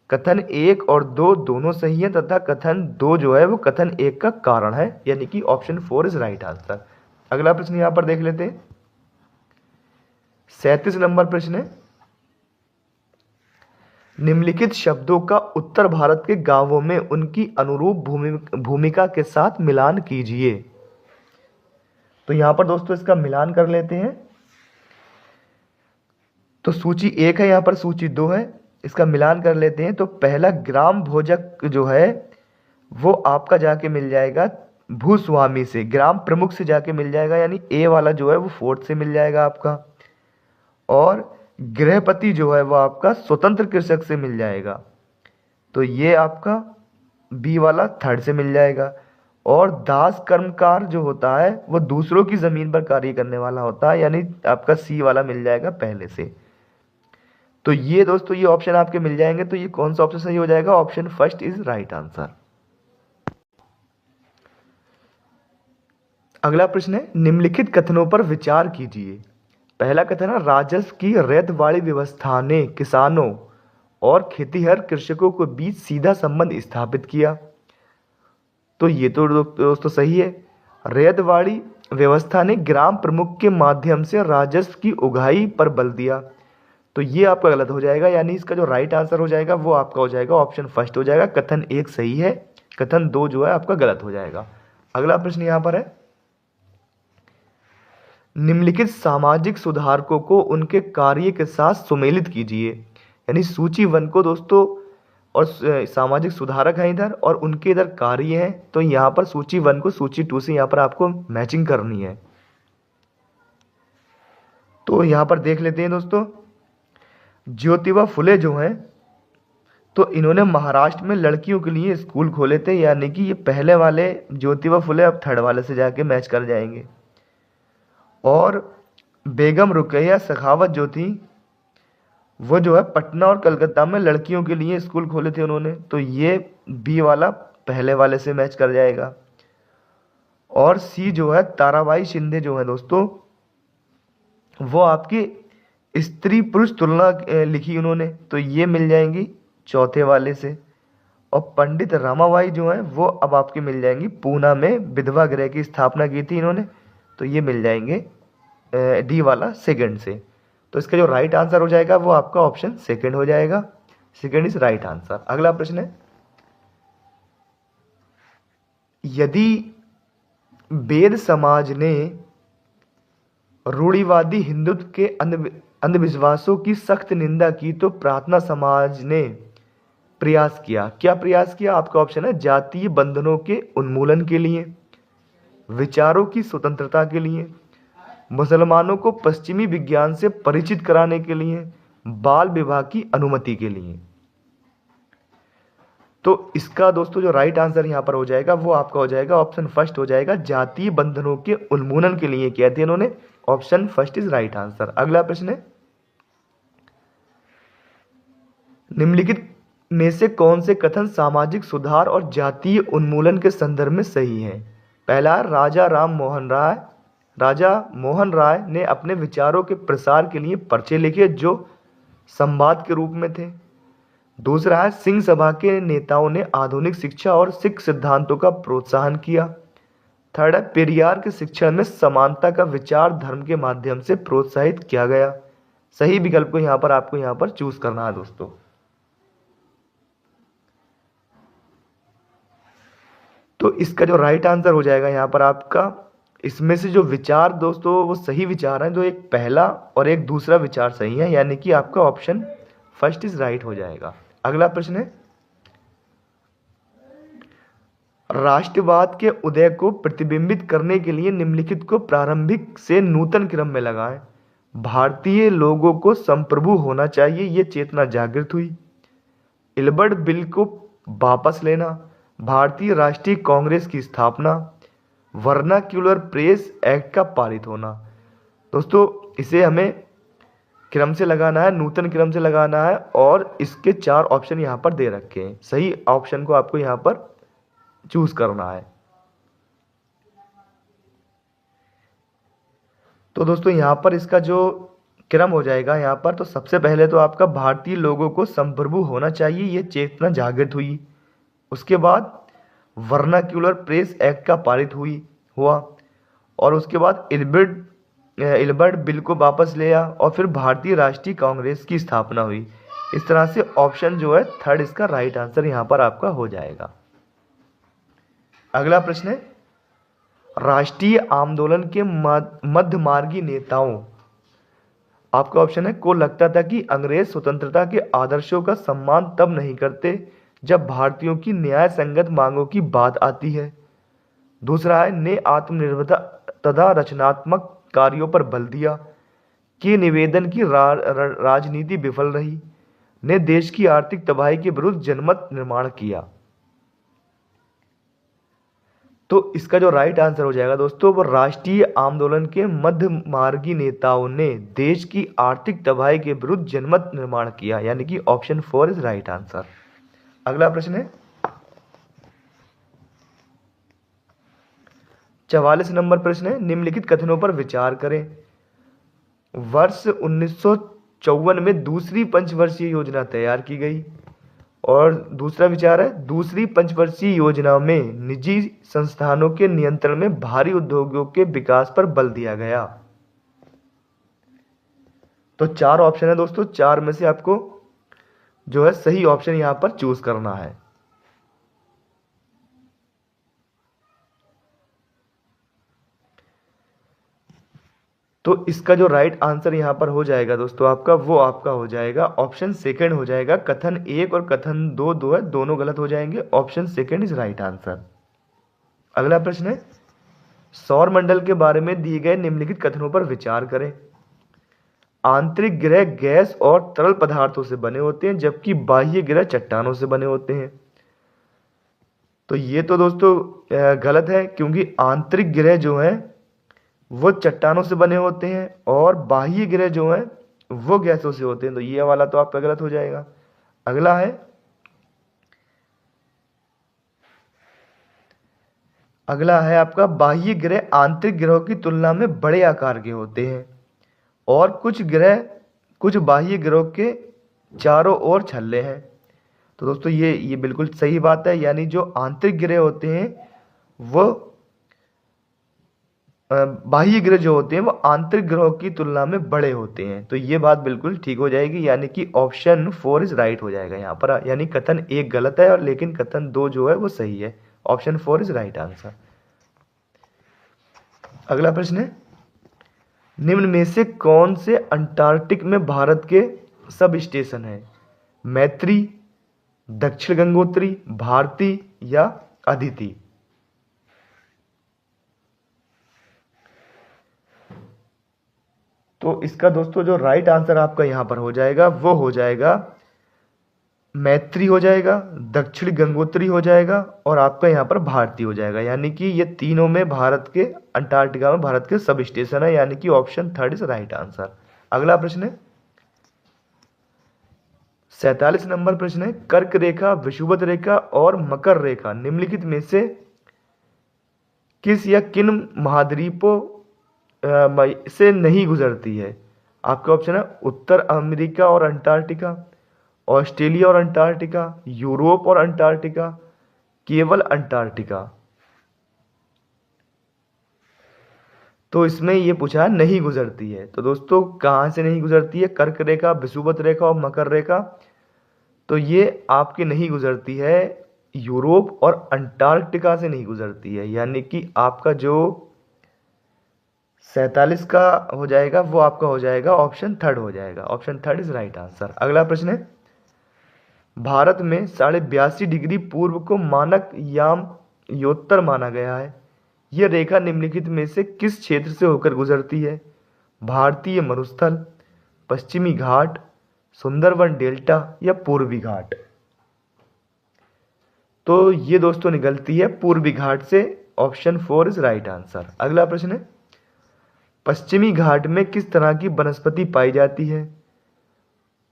कथन 1 और 2 दोनों सही है तथा कथन 2 जो है वो कथन 1 का कारण है, यानी कि ऑप्शन 4 इज राइट आंसर। अगला प्रश्न यहां पर देख लेते हैं। 37 नंबर प्रश्न है, निम्नलिखित शब्दों का उत्तर भारत के गांवों में उनकी अनुरूप भूमिका के साथ मिलान कीजिए। तो यहां पर दोस्तों इसका मिलान कर लेते हैं। तो सूची 1 है, यहां पर सूची 2 है, इसका मिलान कर लेते हैं। तो पहला ग्राम भोजक जो है वो आपका जाके मिल जाएगा भूस्वामी से, ग्राम प्रमुख से जाके मिल जाएगा, यानी ए वाला जो है वो 4th से मिल जाएगा आपका। और गृहपति जो है वो आपका स्वतंत्र कृषक से मिल जाएगा, तो ये आपका बी वाला 3rd से मिल जाएगा। और दास कर्मकार जो होता है वो दूसरों की जमीन पर कार्य करने वाला होता है, यानी आपका सी वाला मिल जाएगा पहले से। तो ये दोस्तों ये ऑप्शन आपके मिल जाएंगे। तो ये कौन सा ऑप्शन सही हो जाएगा? Option first is right answer. अगला प्रश्न है, निम्नलिखित कथनों पर विचार कीजिए। पहला कथन है, राजस्व की रैयतवाड़ी व्यवस्था ने किसानों और खेतीहर कृषकों के बीच सीधा संबंध स्थापित किया। तो ये तो दोस्तों सही है। रैयतवाड़ी व्यवस्था ने ग्राम प्रमुख के माध्यम से राजस्व की उगाही पर बल दिया तो ये आपका गलत हो जाएगा, यानी इसका जो राइट आंसर हो जाएगा वो आपका हो जाएगा ऑप्शन फर्स्ट हो जाएगा। कथन 1 सही है, कथन 2 जो है आपका गलत हो जाएगा। अगला प्रश्न यहाँ पर है, निम्नलिखित सामाजिक सुधारकों को उनके कार्य के साथ सुमेलित कीजिए। यानी सूची 1 को दोस्तों, और सामाजिक सुधारक हैं इधर और उनके इधर कार्य हैं, तो यहाँ पर सूची 1 को सूची 2 से यहाँ पर आपको मैचिंग करनी है। तो यहाँ पर देख लेते हैं दोस्तों, ज्योतिबा फुले जो हैं, तो इन्होंने महाराष्ट्र में लड़कियों के लिए स्कूल खोले थे, यानी कि ये पहले वाले ज्योतिबा फुले अब थर्ड वाले से जाके मैच कर जाएंगे। और बेगम रुकैया सखावत जो थी, वो जो है पटना और कलकत्ता में लड़कियों के लिए स्कूल खोले थे उन्होंने, तो ये बी वाला पहले वाले से मैच कर जाएगा। और सी जो है ताराबाई शिंदे जो है दोस्तों, वो आपकी स्त्री पुरुष तुलना लिखी उन्होंने, तो ये मिल जाएंगी चौथे वाले से। और पंडित रामाबाई जो है वो अब आपके मिल जाएंगी, पूना में विधवा गृह की स्थापना की थी इन्होंने, तो ये मिल जाएंगे डी वाला सेकंड से। तो इसका जो राइट आंसर हो जाएगा वो आपका ऑप्शन सेकंड हो जाएगा, सेकंड इज राइट आंसर। अगला प्रश्न है, यदि वेद समाज ने रूढ़िवादी हिंदुत्व के अंधविश्वासों की सख्त निंदा की तो प्रार्थना समाज ने प्रयास किया। क्या प्रयास किया? आपका ऑप्शन है जातीय बंधनों के उन्मूलन के लिए, विचारों की स्वतंत्रता के लिए, मुसलमानों को पश्चिमी विज्ञान से परिचित कराने के लिए, बाल विवाह की अनुमति के लिए। तो इसका दोस्तों जो राइट आंसर यहाँ पर हो जाएगा वो आपका हो जाएगा ऑप्शन फर्स्ट हो जाएगा, जातीय बंधनों के उन्मूलन के लिए किया था इन्होंने, option first is right answer. अगला प्रश्न है, निम्नलिखित में से कौन से कथन सामाजिक सुधार और जातीय उन्मूलन के संदर्भ में सही है? पहला, राजा मोहन राय ने अपने विचारों के प्रसार के लिए पर्चे लिखे जो संवाद के रूप में थे। दूसरा है, सिंह सभा के नेताओं ने आधुनिक शिक्षा और सिख सिद्धांतों का प्रोत्साहन किया। थर्ड है, पेरियार के शिक्षण में समानता का विचार धर्म के माध्यम से प्रोत्साहित किया गया। सही विकल्प को यहाँ पर आपको यहाँ पर चूज करना है दोस्तों। तो इसका जो राइट आंसर हो जाएगा यहाँ पर आपका, इसमें से जो विचार दोस्तों वो सही विचार हैं, जो एक पहला और एक दूसरा विचार सही है, यानी कि आपका ऑप्शन फर्स्ट इज राइट हो जाएगा। अगला प्रश्न है, राष्ट्रवाद के उदय को प्रतिबिंबित करने के लिए निम्नलिखित को प्रारंभिक से नूतन क्रम में लगाएं। भारतीय लोगों को संप्रभु होना चाहिए, ये चेतना जागृत हुई। इल्बर्ट बिल को वापस लेना, भारतीय राष्ट्रीय कांग्रेस की स्थापना, वर्नाक्यूलर प्रेस एक्ट का पारित होना। दोस्तों इसे हमें क्रम से लगाना है, नूतन क्रम से लगाना है, और इसके 4 ऑप्शन यहाँ पर दे रखे हैं। सही ऑप्शन को आपको यहाँ पर चूज करना है। तो दोस्तों यहाँ पर इसका जो क्रम हो जाएगा यहाँ पर, तो सबसे पहले तो आपका भारतीय लोगों को संप्रभु होना चाहिए, ये चेतना जागृत हुई। उसके बाद वर्नाक्यूलर प्रेस एक्ट का पारित हुआ, और उसके बाद इल्बर्ट बिल को वापस लिया, और फिर भारतीय राष्ट्रीय कांग्रेस की स्थापना हुई। इस तरह से ऑप्शन जो है थर्ड इसका राइट आंसर यहाँ पर आपका हो जाएगा। अगला प्रश्न है, राष्ट्रीय आंदोलन के मध्यमार्गी नेताओं, आपका ऑप्शन है, को लगता था कि अंग्रेज स्वतंत्रता के आदर्शों का सम्मान तब नहीं करते जब भारतीयों की न्याय संगत मांगों की बात आती है। दूसरा है, ने आत्मनिर्भरता तथा रचनात्मक कार्यों पर बल दिया, के निवेदन की राजनीति विफल रही, ने देश की आर्थिक तबाही के विरुद्ध जनमत निर्माण किया। तो इसका जो राइट आंसर हो जाएगा दोस्तों, वो राष्ट्रीय आंदोलन के मध्यमार्गी नेताओं ने देश की आर्थिक तबाही के विरुद्ध जनमत निर्माण किया, यानी कि ऑप्शन 4 इज राइट आंसर। अगला प्रश्न है, 44 नंबर प्रश्न है, निम्नलिखित कथनों पर विचार करें। वर्ष 1954 में दूसरी पंचवर्षीय योजना तैयार की गई, और दूसरा विचार है, दूसरी पंचवर्षीय योजना में निजी संस्थानों के नियंत्रण में भारी उद्योगों के विकास पर बल दिया गया। तो 4 ऑप्शन है दोस्तों, 4 में से आपको जो है सही ऑप्शन यहां पर चूज करना है। तो इसका जो राइट आंसर यहां पर हो जाएगा दोस्तों आपका, वो आपका हो जाएगा ऑप्शन सेकंड हो जाएगा। कथन 1 और कथन 2 दो है, दोनों गलत हो जाएंगे। Option second is right answer. अगला प्रश्न है, सौर मंडल के बारे में दिए गए निम्नलिखित कथनों पर विचार करें। आंतरिक ग्रह गैस और तरल पदार्थों से बने होते हैं, जबकि बाह्य ग्रह चट्टानों से बने होते हैं। तो ये तो दोस्तों गलत है, क्योंकि आंतरिक ग्रह जो है वो चट्टानों से बने होते हैं और बाह्य ग्रह जो है वो गैसों से होते हैं। तो ये वाला तो आपका गलत हो जाएगा। अगला है, आपका बाह्य ग्रह आंतरिक ग्रहों की तुलना में बड़े आकार के होते हैं और कुछ बाह्य ग्रहों के चारों ओर छल्ले हैं। तो दोस्तों ये बिल्कुल सही बात है, यानी जो आंतरिक ग्रह होते हैं वो बाह्य ग्रह जो होते हैं वो आंतरिक ग्रहों की तुलना में बड़े होते हैं। तो ये बात बिल्कुल ठीक हो जाएगी, यानी कि ऑप्शन 4 इज राइट हो जाएगा यहाँ पर। यानी कथन 1 गलत है और लेकिन कथन 2 जो है वो सही है। Option 4 is right answer. अगला प्रश्न है, निम्न में से कौन से अंटार्कटिक में भारत के सब स्टेशन है? मैत्री, दक्षिण गंगोत्री, भारती या अदिति? तो इसका दोस्तों जो राइट आंसर आपका यहां पर हो जाएगा वो हो जाएगा मैत्री हो जाएगा, दक्षिण गंगोत्री हो जाएगा और आपका यहाँ पर भारती हो जाएगा। यानी कि ये तीनों में भारत के अंटार्कटिका में भारत के सब स्टेशन है, यानी कि ऑप्शन 3 इज राइट आंसर। अगला प्रश्न है, 47 नंबर प्रश्न है, कर्क रेखा, विषुवत रेखा और मकर रेखा निम्नलिखित में से किस या किन महाद्वीपों से नहीं गुजरती है? आपका ऑप्शन है उत्तर अमेरिका और अंटार्कटिका, ऑस्ट्रेलिया और अंटार्कटिका, यूरोप और अंटार्कटिका, केवल अंटार्कटिका। तो इसमें ये पूछा नहीं गुजरती है। तो दोस्तों कहाँ से नहीं गुजरती है? कर्क रेखा, विषुवत रेखा और मकर रेखा। तो ये आपकी नहीं गुजरती है, यूरोप और अंटार्कटिका से नहीं गुजरती है। यानी कि आपका जो 47 का हो जाएगा वो आपका हो जाएगा ऑप्शन 3 हो जाएगा। Option 3 is right answer. अगला प्रश्न है, भारत में 82.5 डिग्री पूर्व को मानक याम योत्तर माना गया है। यह रेखा निम्नलिखित में से किस क्षेत्र से होकर गुजरती है? भारतीय मरुस्थल, पश्चिमी घाट, सुंदरवन डेल्टा या पूर्वी घाट? तो ये दोस्तों निकलती है पूर्वी घाट से। Option 4 is right answer. अगला प्रश्न है, पश्चिमी घाट में किस तरह की वनस्पति पाई जाती है?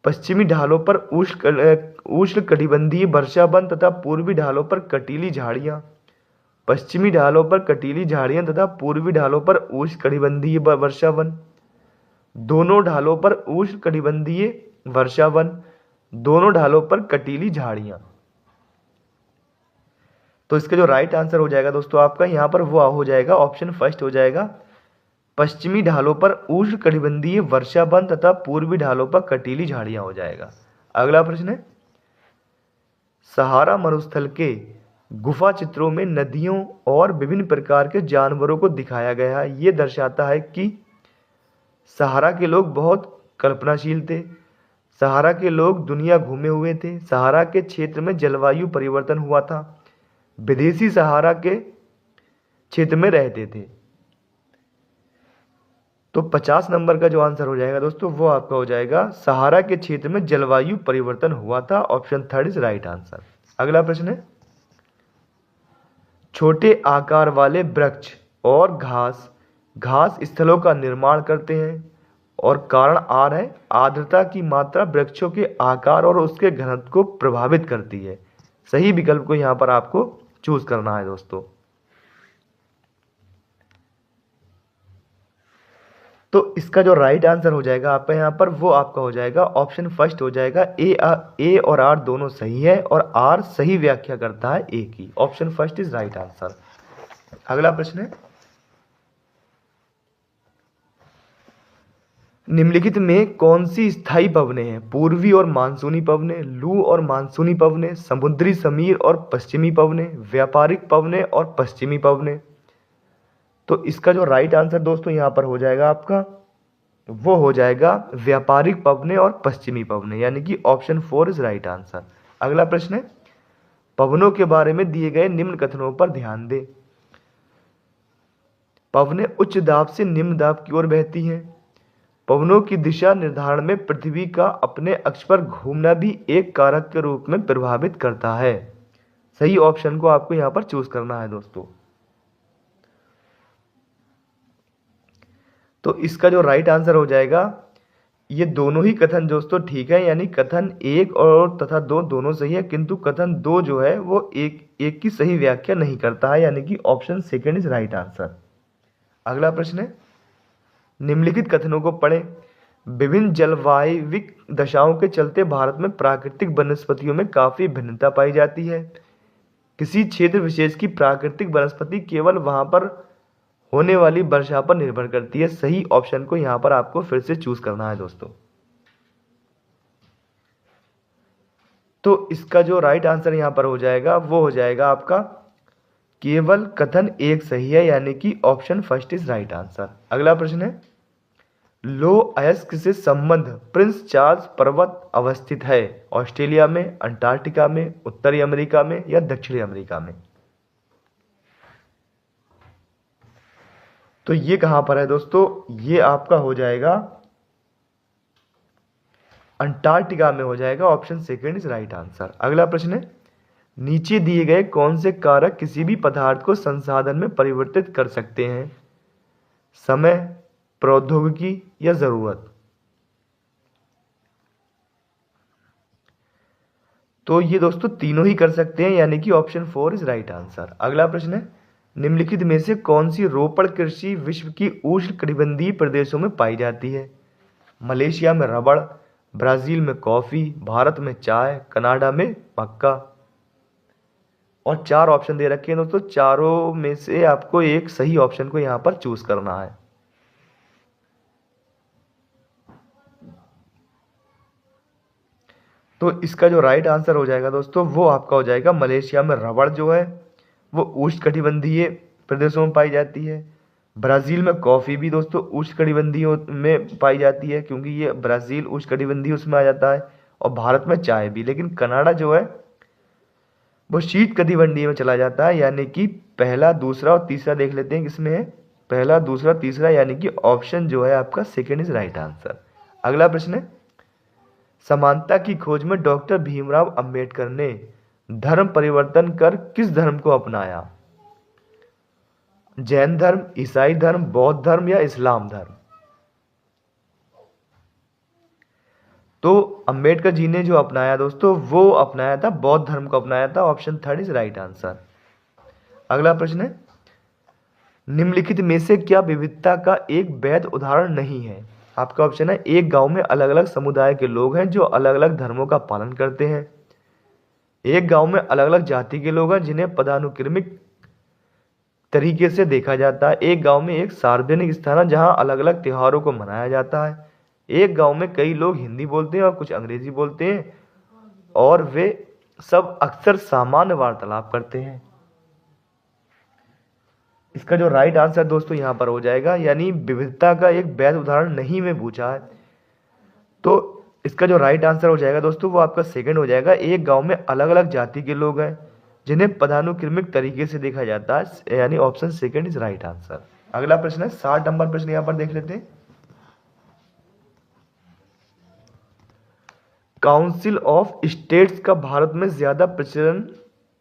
पश्चिमी ढालों पर उष्ण कटिबंधीय वर्षावन तथा पूर्वी ढालों पर कटीली झाड़ियां। पश्चिमी ढालों पर कटीली झाड़ियां तथा पूर्वी ढालों पर उष्ण कटिबंधीय वर्षावन। दोनों ढालों पर उष्ण कटिबंधीय वर्षावन, दोनों ढालों पर कटीली झाड़ियां। तो इसका जो राइट आंसर हो जाएगा दोस्तों आपका यहां पर वो हो जाएगा ऑप्शन 1 हो जाएगा, पश्चिमी ढालों पर उष्ण कटिबंधीय वर्षावन तथा पूर्वी ढालों पर कटीली झाड़ियां हो जाएगा। अगला प्रश्न है, सहारा मरुस्थल के गुफा चित्रों में नदियों और विभिन्न प्रकार के जानवरों को दिखाया गया है। यह दर्शाता है कि सहारा के लोग बहुत कल्पनाशील थे, सहारा के लोग दुनिया घूमे हुए थे, सहारा के क्षेत्र में जलवायु परिवर्तन हुआ था, विदेशी सहारा के क्षेत्र में रहते थे। तो 50 नंबर का जो आंसर हो जाएगा दोस्तों वो आपका हो जाएगा सहारा के क्षेत्र में जलवायु परिवर्तन हुआ था। Option 3 is right answer. अगला प्रश्न है, छोटे आकार वाले वृक्ष और घास स्थलों का निर्माण करते हैं और कारण आर है आर्द्रता की मात्रा वृक्षों के आकार और उसके घनत्व को प्रभावित करती है। सही विकल्प को यहां पर आपको चूज करना है दोस्तों। तो इसका जो राइट आंसर हो जाएगा आपका यहाँ पर वो आपका हो जाएगा ऑप्शन 1 हो जाएगा। ए और आर दोनों सही है और आर सही व्याख्या करता है ए की। Option 1 is right answer. अगला प्रश्न है, निम्नलिखित में कौन सी स्थायी पवनें हैं? पूर्वी और मानसूनी पवनें, लू और मानसूनी पवनें, समुद्री समीर और पश्चिमी पवनें, व्यापारिक पवनें और पश्चिमी पवनें। तो इसका जो राइट आंसर दोस्तों यहाँ पर हो जाएगा आपका, वो हो जाएगा व्यापारिक पवनें और पश्चिमी पवनें, यानी कि ऑप्शन 4 इज राइट आंसर। अगला प्रश्न है, पवनों के बारे में दिए गए निम्न कथनों पर ध्यान दें। पवनें उच्च दाब से निम्न दाब की ओर बहती हैं। पवनों की दिशा निर्धारण में पृथ्वी का अपने अक्ष पर घूमना भी एक कारक के रूप में प्रभावित करता है। सही ऑप्शन को आपको यहां पर चूज करना है दोस्तों। तो इसका जो राइट आंसर हो जाएगा, ये दोनों ही कथन दोस्तों ठीक है, यानी कथन 1 और तथा 2 दोनों सही है, किंतु कथन 2 जो है वो एक की सही व्याख्या नहीं करता है, यानी कि option second is right answer. अगला प्रश्न है, निम्नलिखित कथनों को पढ़ें। विभिन्न जलवायविक दशाओं के चलते भारत में प्राकृतिक वनस्पतियों में काफी भिन्नता पाई जाती है। किसी क्षेत्र विशेष की प्राकृतिक वनस्पति केवल वहां पर होने वाली वर्षा पर निर्भर करती है। सही ऑप्शन को यहां पर आपको फिर से चूज करना है दोस्तों। तो इसका जो राइट आंसर यहां पर हो जाएगा वो हो जाएगा आपका केवल कथन 1 सही है, यानी कि option first is right answer. अगला प्रश्न है, लो अयस्क से संबंध प्रिंस चार्ल्स पर्वत अवस्थित है? ऑस्ट्रेलिया में, अंटार्कटिका में, उत्तरी अमेरिका में या दक्षिणी अमेरिका में? तो ये कहां पर है दोस्तों? ये आपका हो जाएगा अंटार्कटिका में हो जाएगा। Option second is right answer. अगला प्रश्न है, नीचे दिए गए कौन से कारक किसी भी पदार्थ को संसाधन में परिवर्तित कर सकते हैं? समय, प्रौद्योगिकी या जरूरत? तो ये दोस्तों तीनों ही कर सकते हैं, यानी कि ऑप्शन 4 इज राइट आंसर। अगला प्रश्न है, निम्नलिखित में से कौन सी रोपण कृषि विश्व की उष्णकटिबंधीय प्रदेशों में पाई जाती है? मलेशिया में रबड़, ब्राजील में कॉफी, भारत में चाय, कनाडा में मक्का। और 4 ऑप्शन दे रखे हैं दोस्तों, चारों में से आपको एक सही ऑप्शन को यहां पर चूज करना है। तो इसका जो राइट आंसर हो जाएगा दोस्तों वो आपका हो जाएगा मलेशिया में रबड़ जो है वो उष्णकटिबंधीय प्रदेशों में पाई जाती है। ब्राजील में कॉफी भी दोस्तों उष्णकटिबंधीय में पाई जाती है, क्योंकि ये ब्राजील उष्णकटिबंधीय उसमें आ जाता है। और भारत में चाय भी, लेकिन कनाडा जो है वो शीत कटिबंधीय में चला जाता है, यानी कि पहला, दूसरा और तीसरा देख लेते हैं किसमें है। पहला, दूसरा, तीसरा, यानी कि ऑप्शन जो है आपका सेकेंड इज राइट आंसर। अगला प्रश्न है, समानता की खोज में डॉक्टर भीमराव अंबेडकर ने धर्म परिवर्तन कर किस धर्म को अपनाया? जैन धर्म, ईसाई धर्म, बौद्ध धर्म या इस्लाम धर्म? तो अंबेडकर जी ने जो अपनाया दोस्तों वो अपनाया था बौद्ध धर्म को अपनाया था। Option third is right answer. अगला प्रश्न है, निम्नलिखित में से क्या विविधता का एक वैध उदाहरण नहीं है? आपका ऑप्शन है, एक गांव में अलग अलग समुदाय के लोग हैं जो अलग अलग धर्मों का पालन करते हैं। एक गांव में अलग अलग जाति के लोग हैं जिन्हें पदानुक्रमिक तरीके से देखा जाता है। एक गांव में एक सार्वजनिक स्थान है जहां अलग अलग त्योहारों को मनाया जाता है। एक गांव में कई लोग हिंदी बोलते हैं और कुछ अंग्रेजी बोलते हैं और वे सब अक्सर सामान्य वार्तालाप करते हैं। इसका जो राइट आंसर दोस्तों यहां पर हो जाएगा, यानी विविधता का एक वैध उदाहरण नहीं में पूछा है, तो इसका जो राइट आंसर हो जाएगा दोस्तों वो आपका सेकंड हो जाएगा। एक गांव में अलग अलग जाति के लोग हैं जिन्हें पदानुक्रमिक तरीके से देखा जाता है, यानी option second is right answer. अगला प्रश्न है 60 नंबर प्रश्न यहां पर देख लेते हैं। काउंसिल ऑफ स्टेट्स का भारत में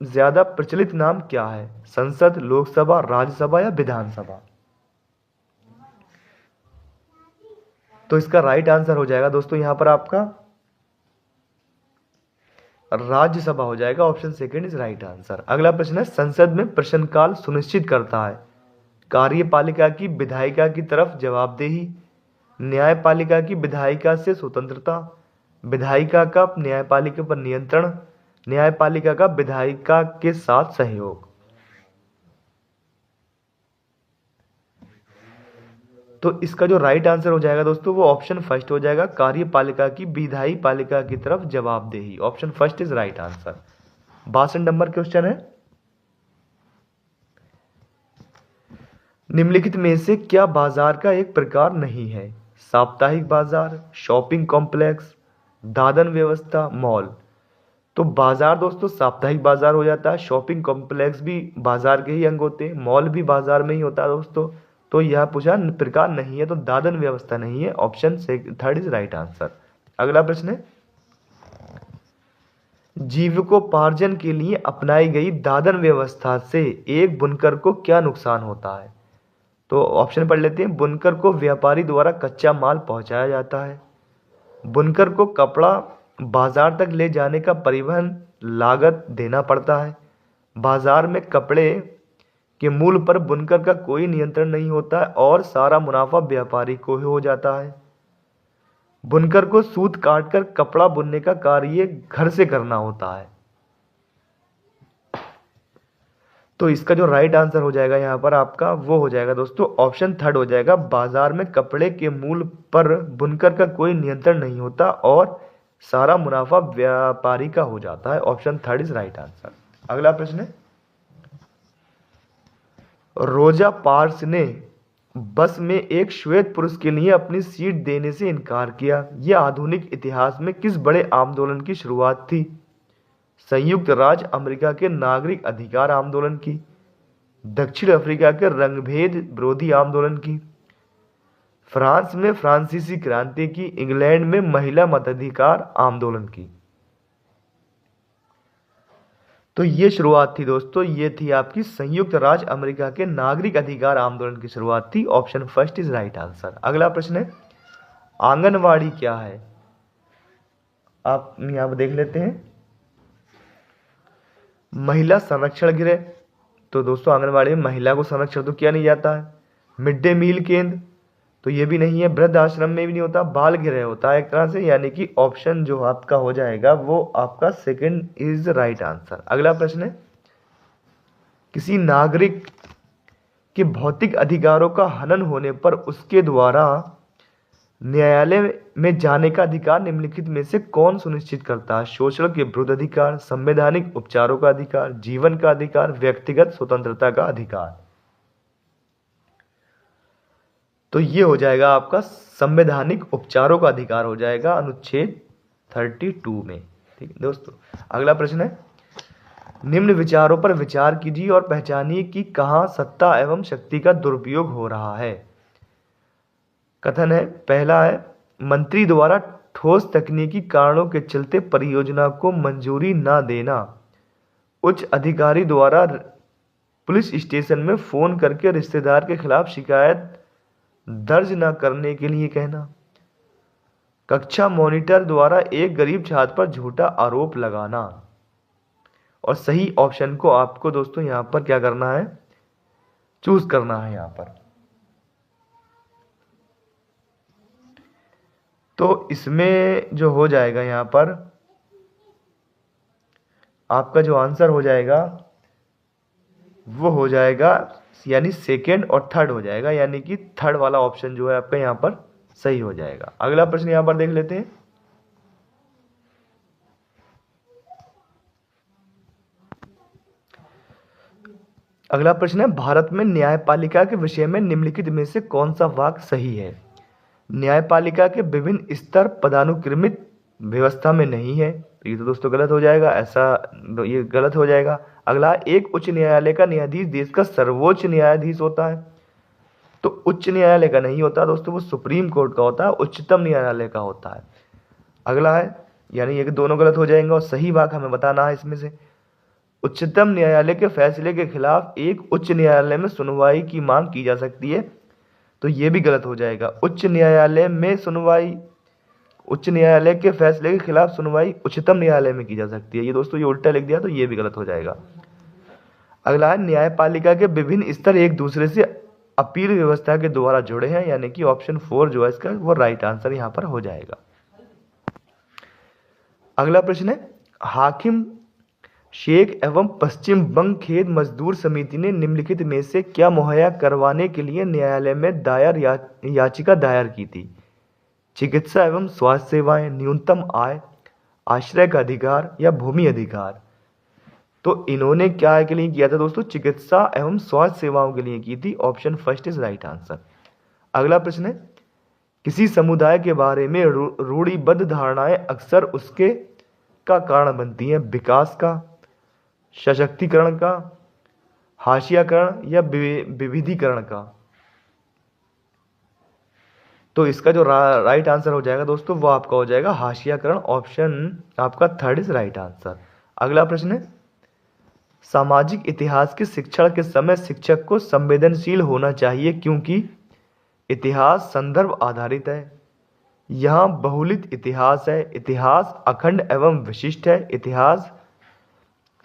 ज्यादा प्रचलित नाम क्या है? संसद, लोकसभा, राज्यसभा या विधानसभा? तो इसका राइट आंसर हो जाएगा दोस्तों यहां पर आपका राज्यसभा हो जाएगा। Option second is right answer. अगला प्रश्न है, संसद में प्रश्नकाल सुनिश्चित करता है कार्यपालिका की विधायिका की तरफ जवाबदेही, न्यायपालिका की विधायिका से स्वतंत्रता, विधायिका का न्यायपालिका पर नियंत्रण, न्यायपालिका का विधायिका के साथ सहयोग? तो इसका जो राइट आंसर हो जाएगा दोस्तों वो ऑप्शन फर्स्ट हो जाएगा, कार्यपालिका की विधायी पालिका की तरफ जवाबदेही। Option first is right answer. 62 number question है, निम्नलिखित में से क्या बाजार का एक प्रकार नहीं है? साप्ताहिक बाजार, शॉपिंग कॉम्प्लेक्स, दादन व्यवस्था, मॉल। तो बाजार दोस्तों साप्ताहिक बाजार हो जाता है, शॉपिंग कॉम्प्लेक्स भी बाजार के ही अंग होते हैं, मॉल भी बाजार में ही होता है दोस्तों। तो यह पूछा प्रकार नहीं है, तो दादन व्यवस्था नहीं है। Option third is right answer. अगला प्रश्न है, जीविकोपार्जन के लिए अपनाई गई दादन व्यवस्था से एक बुनकर को क्या नुकसान होता है? तो ऑप्शन पढ़ लेते हैं। बुनकर को व्यापारी द्वारा कच्चा माल पहुंचाया जाता है, बुनकर को कपड़ा बाजार तक ले जाने का परिवहन लागत देना पड़ता है, बाजार में कपड़े के मूल्य पर बुनकर का कोई नियंत्रण नहीं होता है और सारा मुनाफा व्यापारी को ही हो जाता है, बुनकर को सूत काटकर कपड़ा बुनने का कार्य घर से करना होता है। तो इसका जो राइट आंसर हो जाएगा यहाँ पर आपका वो हो जाएगा दोस्तों ऑप्शन थर्ड हो जाएगा, बाजार में कपड़े के मूल्य पर बुनकर का कोई नियंत्रण नहीं होता और सारा मुनाफा व्यापारी का हो जाता है। Option third is right answer. अगला प्रश्न है, रोजा पार्क्स ने बस में एक श्वेत पुरुष के लिए अपनी सीट देने से इनकार किया। यह आधुनिक इतिहास में किस बड़े आंदोलन की शुरुआत थी? संयुक्त राज्य अमेरिका के नागरिक अधिकार आंदोलन की, दक्षिण अफ्रीका के रंगभेद विरोधी आंदोलन की, फ्रांस में फ्रांसीसी क्रांति की, इंग्लैंड में महिला मताधिकार आंदोलन की। तो ये शुरुआत थी दोस्तों, ये थी आपकी संयुक्त राज्य अमेरिका के नागरिक अधिकार आंदोलन की शुरुआत थी। Option first is right answer. अगला प्रश्न है, आंगनवाड़ी क्या है? आप यहां पर देख लेते हैं, महिला संरक्षण गृह। तो दोस्तों आंगनवाड़ी में महिला को संरक्षण तो किया नहीं जाता है। मिड डे मील केंद्र तो ये भी नहीं है, वृद्ध आश्रम में भी नहीं होता, बाल गृह होता है एक तरह से, यानी कि ऑप्शन जो आपका हो जाएगा वो आपका सेकंड इज राइट आंसर। अगला प्रश्न है, किसी नागरिक के भौतिक अधिकारों का हनन होने पर उसके द्वारा न्यायालय में जाने का अधिकार निम्नलिखित में से कौन सुनिश्चित करता है? शोषण के विरुद्ध अधिकार, संवैधानिक उपचारों का अधिकार, जीवन का अधिकार, व्यक्तिगत स्वतंत्रता का अधिकार। तो ये हो जाएगा आपका संवैधानिक उपचारों का अधिकार हो जाएगा अनुच्छेद 32 में। ठीक है दोस्तों। अगला प्रश्न है, निम्न विचारों पर विचार कीजिए और पहचानिए कि कहां सत्ता एवं शक्ति का दुरुपयोग हो रहा है। कथन है, पहला है, मंत्री द्वारा ठोस तकनीकी कारणों के चलते परियोजना को मंजूरी न देना, उच्च अधिकारी द्वारा पुलिस स्टेशन में फोन करके रिश्तेदार के खिलाफ शिकायत दर्ज न करने के लिए कहना, कक्षा मॉनिटर द्वारा एक गरीब छात्र पर झूठा आरोप लगाना। और सही ऑप्शन को आपको दोस्तों यहां पर क्या करना है, चूज करना है यहां पर। तो इसमें जो हो जाएगा यहां पर आपका जो आंसर हो जाएगा वो हो जाएगा यानी सेकेंड और थर्ड हो जाएगा, यानी कि थर्ड वाला ऑप्शन जो है आपका यहां पर सही हो जाएगा। अगला प्रश्न यहां पर देख लेते हैं, अगला प्रश्न है, भारत में न्यायपालिका के विषय में निम्नलिखित में से कौन सा वाक्य सही है? न्यायपालिका के विभिन्न स्तर पदानुक्रमित व्यवस्था में नहीं है, ये तो दोस्तों गलत हो जाएगा, ऐसा ये गलत हो जाएगा। अगला, एक उच्च न्यायालय का न्यायाधीश देश का सर्वोच्च न्यायाधीश होता है। तो उच्च न्यायालय का नहीं होता दोस्तों, वो सुप्रीम कोर्ट का होता है, उच्चतम न्यायालय का होता है। अगला है, यानी ये दोनों गलत हो जाएंगे और सही वाक्य हमें बताना है इसमें से, उच्चतम न्यायालय के फैसले के खिलाफ एक उच्च न्यायालय में सुनवाई की मांग की जा सकती है, तो ये भी गलत हो जाएगा। उच्च न्यायालय में सुनवाई, उच्च न्यायालय के फैसले के खिलाफ सुनवाई उच्चतम न्यायालय में की जा सकती है, ये दोस्तों ये उल्टा लिख दिया तो ये भी गलत हो जाएगा। अगला है, न्यायपालिका के विभिन्न स्तर एक दूसरे से अपील व्यवस्था के द्वारा जुड़े हैं, यानी कि ऑप्शन 4 जो है इसका वो राइट आंसर यहां पर हो जाएगा। अगला प्रश्न है, हाकिम शेख एवं पश्चिम बंग खेत मजदूर समिति ने निम्नलिखित में से क्या मुहैया करवाने के लिए न्यायालय में दायर याचिका दायर की थी? चिकित्सा एवं स्वास्थ्य सेवाएं, न्यूनतम आय, आश्रय का अधिकार या भूमि अधिकार। तो इन्होंने क्या के लिए किया था दोस्तों? चिकित्सा एवं स्वास्थ्य सेवाओं के लिए की थी। Option first is right answer. अगला प्रश्न है, किसी समुदाय के बारे में रूढ़िबद्ध धारणाएं अक्सर उसके का कारण बनती हैं? विकास का, सशक्तिकरण का, हाशियाकरण या विविधीकरण का। तो इसका जो राइट आंसर हो जाएगा दोस्तों वो आपका हो जाएगा हाशियाकरण। ऑप्शन आपका थर्ड इज राइट आंसर। अगला प्रश्न है, सामाजिक इतिहास के शिक्षण के समय शिक्षक को संवेदनशील होना चाहिए क्योंकि इतिहास संदर्भ आधारित है, यहाँ बहुलित इतिहास है, इतिहास अखंड एवं विशिष्ट है, इतिहास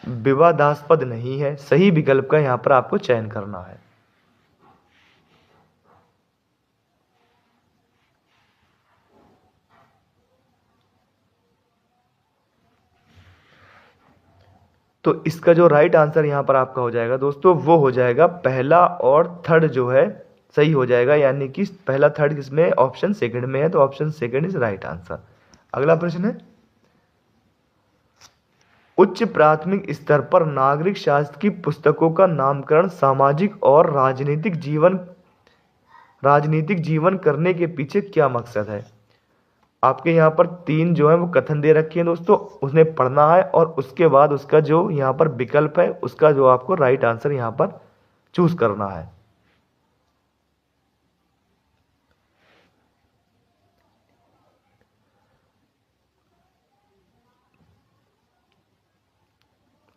विवादास्पद नहीं है। सही विकल्प का यहाँ पर आपको चयन करना है। तो इसका जो राइट आंसर यहाँ पर आपका हो जाएगा दोस्तों वो हो जाएगा पहला और थर्ड जो है सही हो जाएगा, यानी कि पहला थर्ड किसमें? ऑप्शन सेकंड में है, तो option second is right answer. अगला प्रश्न है, उच्च प्राथमिक स्तर पर नागरिक शास्त्र की पुस्तकों का नामकरण सामाजिक और राजनीतिक जीवन करने के पीछे क्या मकसद है? आपके यहाँ पर तीन जो है वो कथन दे रखे हैं दोस्तों, उसने पढ़ना है और उसके बाद उसका जो यहाँ पर विकल्प है उसका जो आपको राइट आंसर यहाँ पर चूज करना है।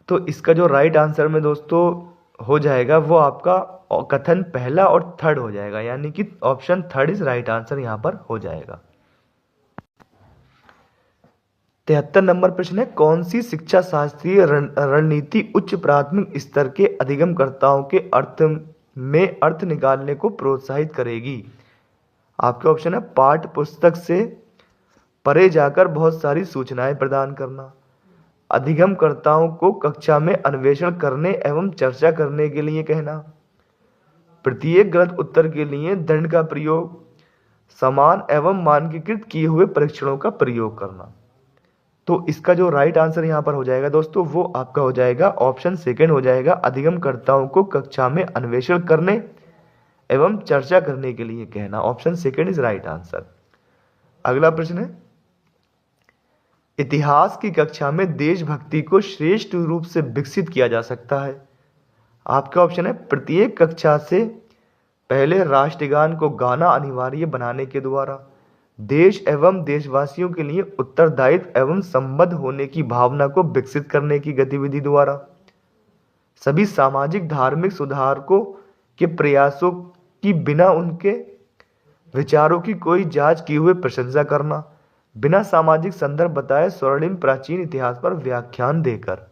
तो इसका जो राइट आंसर में दोस्तों हो जाएगा वो आपका कथन पहला और थर्ड हो जाएगा, यानी कि option third is right answer यहाँ पर हो जाएगा। 73 नंबर प्रश्न है, कौन सी शिक्षा शास्त्रीय रणनीति उच्च प्राथमिक स्तर के अधिगमकर्ताओं के अर्थ निकालने को प्रोत्साहित करेगी? आपके ऑप्शन है पाठ्य पुस्तक से परे जाकर बहुत सारी सूचनाएं प्रदान करना, अधिगमकर्ताओं को कक्षा में अन्वेषण करने एवं चर्चा करने के लिए कहना, प्रत्येक गलत उत्तर के लिए दंड का प्रयोग, समान एवं मानकीकृत किए हुए परीक्षणों का प्रयोग करना। तो इसका जो राइट आंसर यहाँ पर हो जाएगा दोस्तों वो आपका हो जाएगा ऑप्शन सेकंड हो जाएगा, अधिगमकर्ताओं को कक्षा में अन्वेषण करने एवं चर्चा करने के लिए कहना। Option second is right answer. अगला प्रश्न है, इतिहास की कक्षा में देशभक्ति को श्रेष्ठ रूप से विकसित किया जा सकता है? आपका ऑप्शन है प्रत्येक कक्षा से पहले राष्ट्रगान को गाना अनिवार्य बनाने के द्वारा, देश एवं देशवासियों के लिए उत्तरदायित्व एवं संबद्ध होने की भावना को विकसित करने की गतिविधि द्वारा, सभी सामाजिक धार्मिक सुधारकों के प्रयासों की बिना उनके विचारों की कोई जांच किए हुए प्रशंसा करना, बिना सामाजिक संदर्भ बताए स्वर्णिम प्राचीन इतिहास पर व्याख्यान देकर।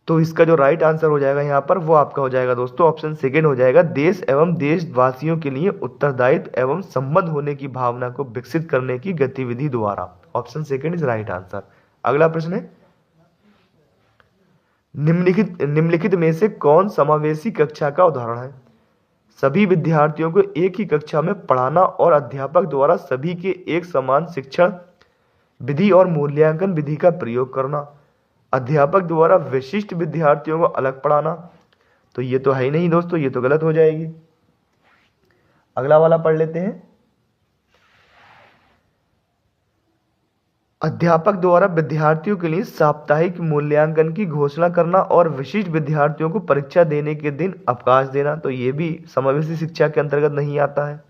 तो इसका जो राइट आंसर हो जाएगा यहाँ पर वो आपका हो जाएगा दोस्तों ऑप्शन सेकेंड हो जाएगा, देश एवं देशवासियों के लिए उत्तरदायित्व एवं संबद्ध होने की भावना को विकसित करने की गतिविधि द्वारा। Option second is right answer. अगला प्रश्न है, निम्नलिखित में से कौन समावेशी कक्षा का उदाहरण है? सभी विद्यार्थियों को एक ही कक्षा में पढ़ाना और अध्यापक द्वारा सभी के एक समान शिक्षण विधि और मूल्यांकन विधि का प्रयोग करना, अध्यापक द्वारा विशिष्ट विद्यार्थियों को अलग पढ़ाना। तो ये तो है ही नहीं दोस्तों, ये तो गलत हो जाएगी। अगला वाला पढ़ लेते हैं, अध्यापक द्वारा विद्यार्थियों के लिए साप्ताहिक मूल्यांकन की घोषणा करना और विशिष्ट विद्यार्थियों को परीक्षा देने के दिन अवकाश देना। तो ये भी समावेशी शिक्षा के अंतर्गत नहीं आता है।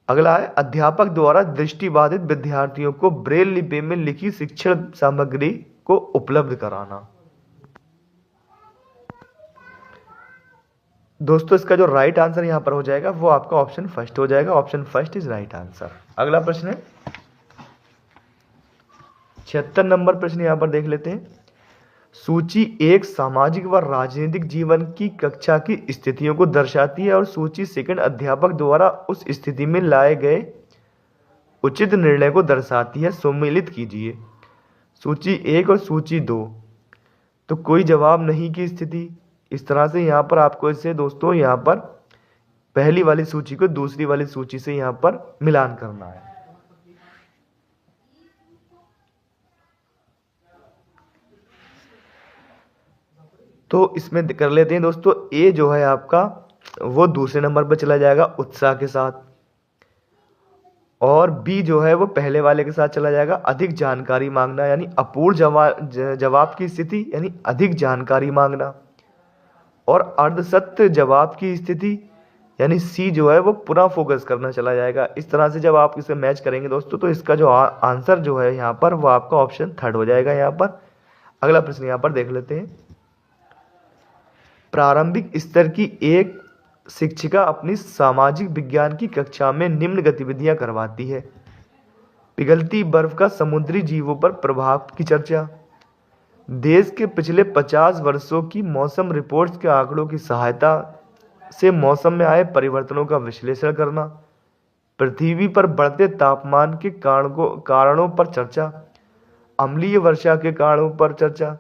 अगला है, अध्यापक द्वारा दृष्टिबाधित विद्यार्थियों को ब्रेल लिपि में लिखी शिक्षण सामग्री को उपलब्ध कराना। दोस्तों इसका जो राइट आंसर यहां पर हो जाएगा वो आपका ऑप्शन फर्स्ट हो जाएगा। Option first is right answer. अगला प्रश्न है 76 नंबर प्रश्न यहां पर देख लेते हैं। सूची एक सामाजिक व राजनीतिक जीवन की कक्षा की स्थितियों को दर्शाती है और सूची सेकंड अध्यापक द्वारा उस स्थिति में लाए गए उचित निर्णय को दर्शाती है, सम्मिलित कीजिए। सूची 1 और सूची 2, तो कोई जवाब नहीं की स्थिति। इस तरह से यहाँ पर आपको इसे दोस्तों यहाँ पर पहली वाली सूची को दूसरी वाली सूची से यहाँ पर मिलान करना है। तो इसमें कर लेते हैं दोस्तों, ए जो है आपका वो दूसरे नंबर पर चला जाएगा उत्साह के साथ, और बी जो है वो पहले वाले के साथ चला जाएगा अधिक जानकारी मांगना, यानी अपूर्ण जवाब की स्थिति यानी अधिक जानकारी मांगना, और अर्धसत्य जवाब की स्थिति यानी सी जो है वो पूरा फोकस करना चला जाएगा। इस तरह से जब आप इसे मैच करेंगे दोस्तों तो इसका जो आंसर जो है यहाँ पर वो आपका ऑप्शन 3 हो जाएगा। यहाँ पर अगला प्रश्न यहाँ पर देख लेते हैं। प्रारंभिक स्तर की एक शिक्षिका अपनी सामाजिक विज्ञान की कक्षा में निम्न गतिविधियां करवाती है। पिघलती बर्फ का समुद्री जीवों पर प्रभाव की चर्चा, देश के पिछले 50 वर्षों की मौसम रिपोर्ट्स के आंकड़ों की सहायता से मौसम में आए परिवर्तनों का विश्लेषण करना, पृथ्वी पर बढ़ते तापमान के कारणों पर चर्चा, अम्लीय वर्षा के कारणों पर चर्चा।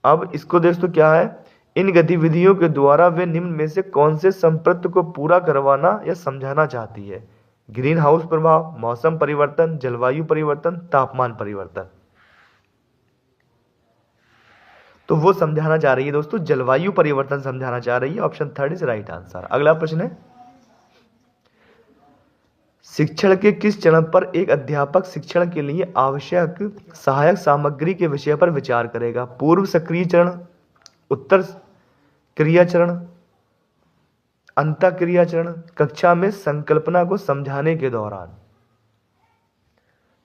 अब इसको दोस्तों क्या है, इन गतिविधियों के द्वारा वे निम्न में से कौन से संप्रत्त को पूरा करवाना या समझाना चाहती है? ग्रीन हाउस प्रभाव, मौसम परिवर्तन, जलवायु परिवर्तन, तापमान परिवर्तन। तो वो समझाना चाह रही है दोस्तों जलवायु परिवर्तन समझाना चाह रही है। Option 3 is right answer. अगला प्रश्न है, शिक्षण के किस चरण पर एक अध्यापक शिक्षण के लिए आवश्यक सहायक सामग्री के विषय पर विचार करेगा? पूर्व सक्रिय चरण, उत्तर क्रिया चरण, अंतः क्रिया चरण, कक्षा में संकल्पना को समझाने के दौरान।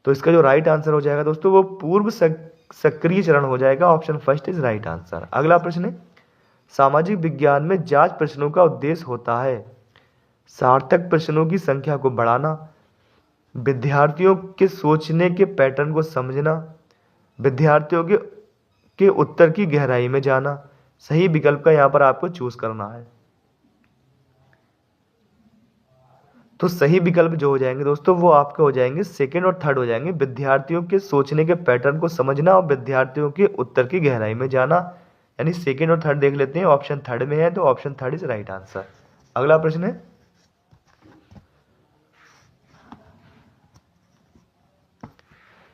तो इसका जो राइट आंसर हो जाएगा दोस्तों वो पूर्व सक्रिय चरण हो जाएगा। Option 1 is right answer. अगला प्रश्न है, सामाजिक विज्ञान में जांच प्रश्नों का उद्देश्य होता है सार्थक प्रश्नों की संख्या को बढ़ाना, विद्यार्थियों के सोचने के पैटर्न को समझना, विद्यार्थियों के उत्तर की गहराई में जाना। सही विकल्प का यहाँ पर आपको चूज करना है। तो सही विकल्प जो हो जाएंगे दोस्तों वो आपके हो जाएंगे सेकंड और थर्ड हो जाएंगे, विद्यार्थियों के सोचने के पैटर्न को समझना और विद्यार्थियों के उत्तर की गहराई में जाना। यानी सेकंड और थर्ड देख लेते हैं, ऑप्शन 3 में है तो ऑप्शन 3 इज राइट आंसर। अगला प्रश्न है,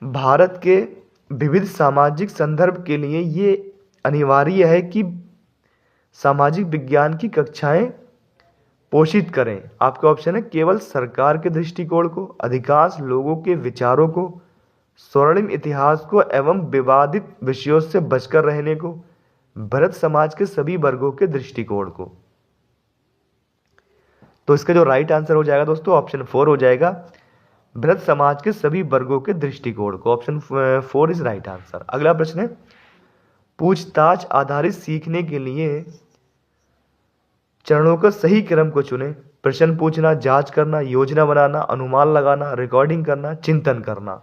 भारत के विविध सामाजिक संदर्भ के लिए ये अनिवार्य है कि सामाजिक विज्ञान की कक्षाएं पोषित करें। आपका ऑप्शन है केवल सरकार के दृष्टिकोण को, अधिकांश लोगों के विचारों को, स्वर्णिम इतिहास को एवं विवादित विषयों से बचकर रहने को, भरत समाज के सभी वर्गों के दृष्टिकोण को। तो इसका जो राइट आंसर हो जाएगा दोस्तों ऑप्शन 4 हो जाएगा, भरत समाज के सभी वर्गों के दृष्टिकोण को। Option 4 is right answer. अगला प्रश्न है, पूछताछ आधारित सीखने के लिए चरणों का सही क्रम को चुने। प्रश्न पूछना, जांच करना, योजना बनाना, अनुमान लगाना, रिकॉर्डिंग करना, चिंतन करना।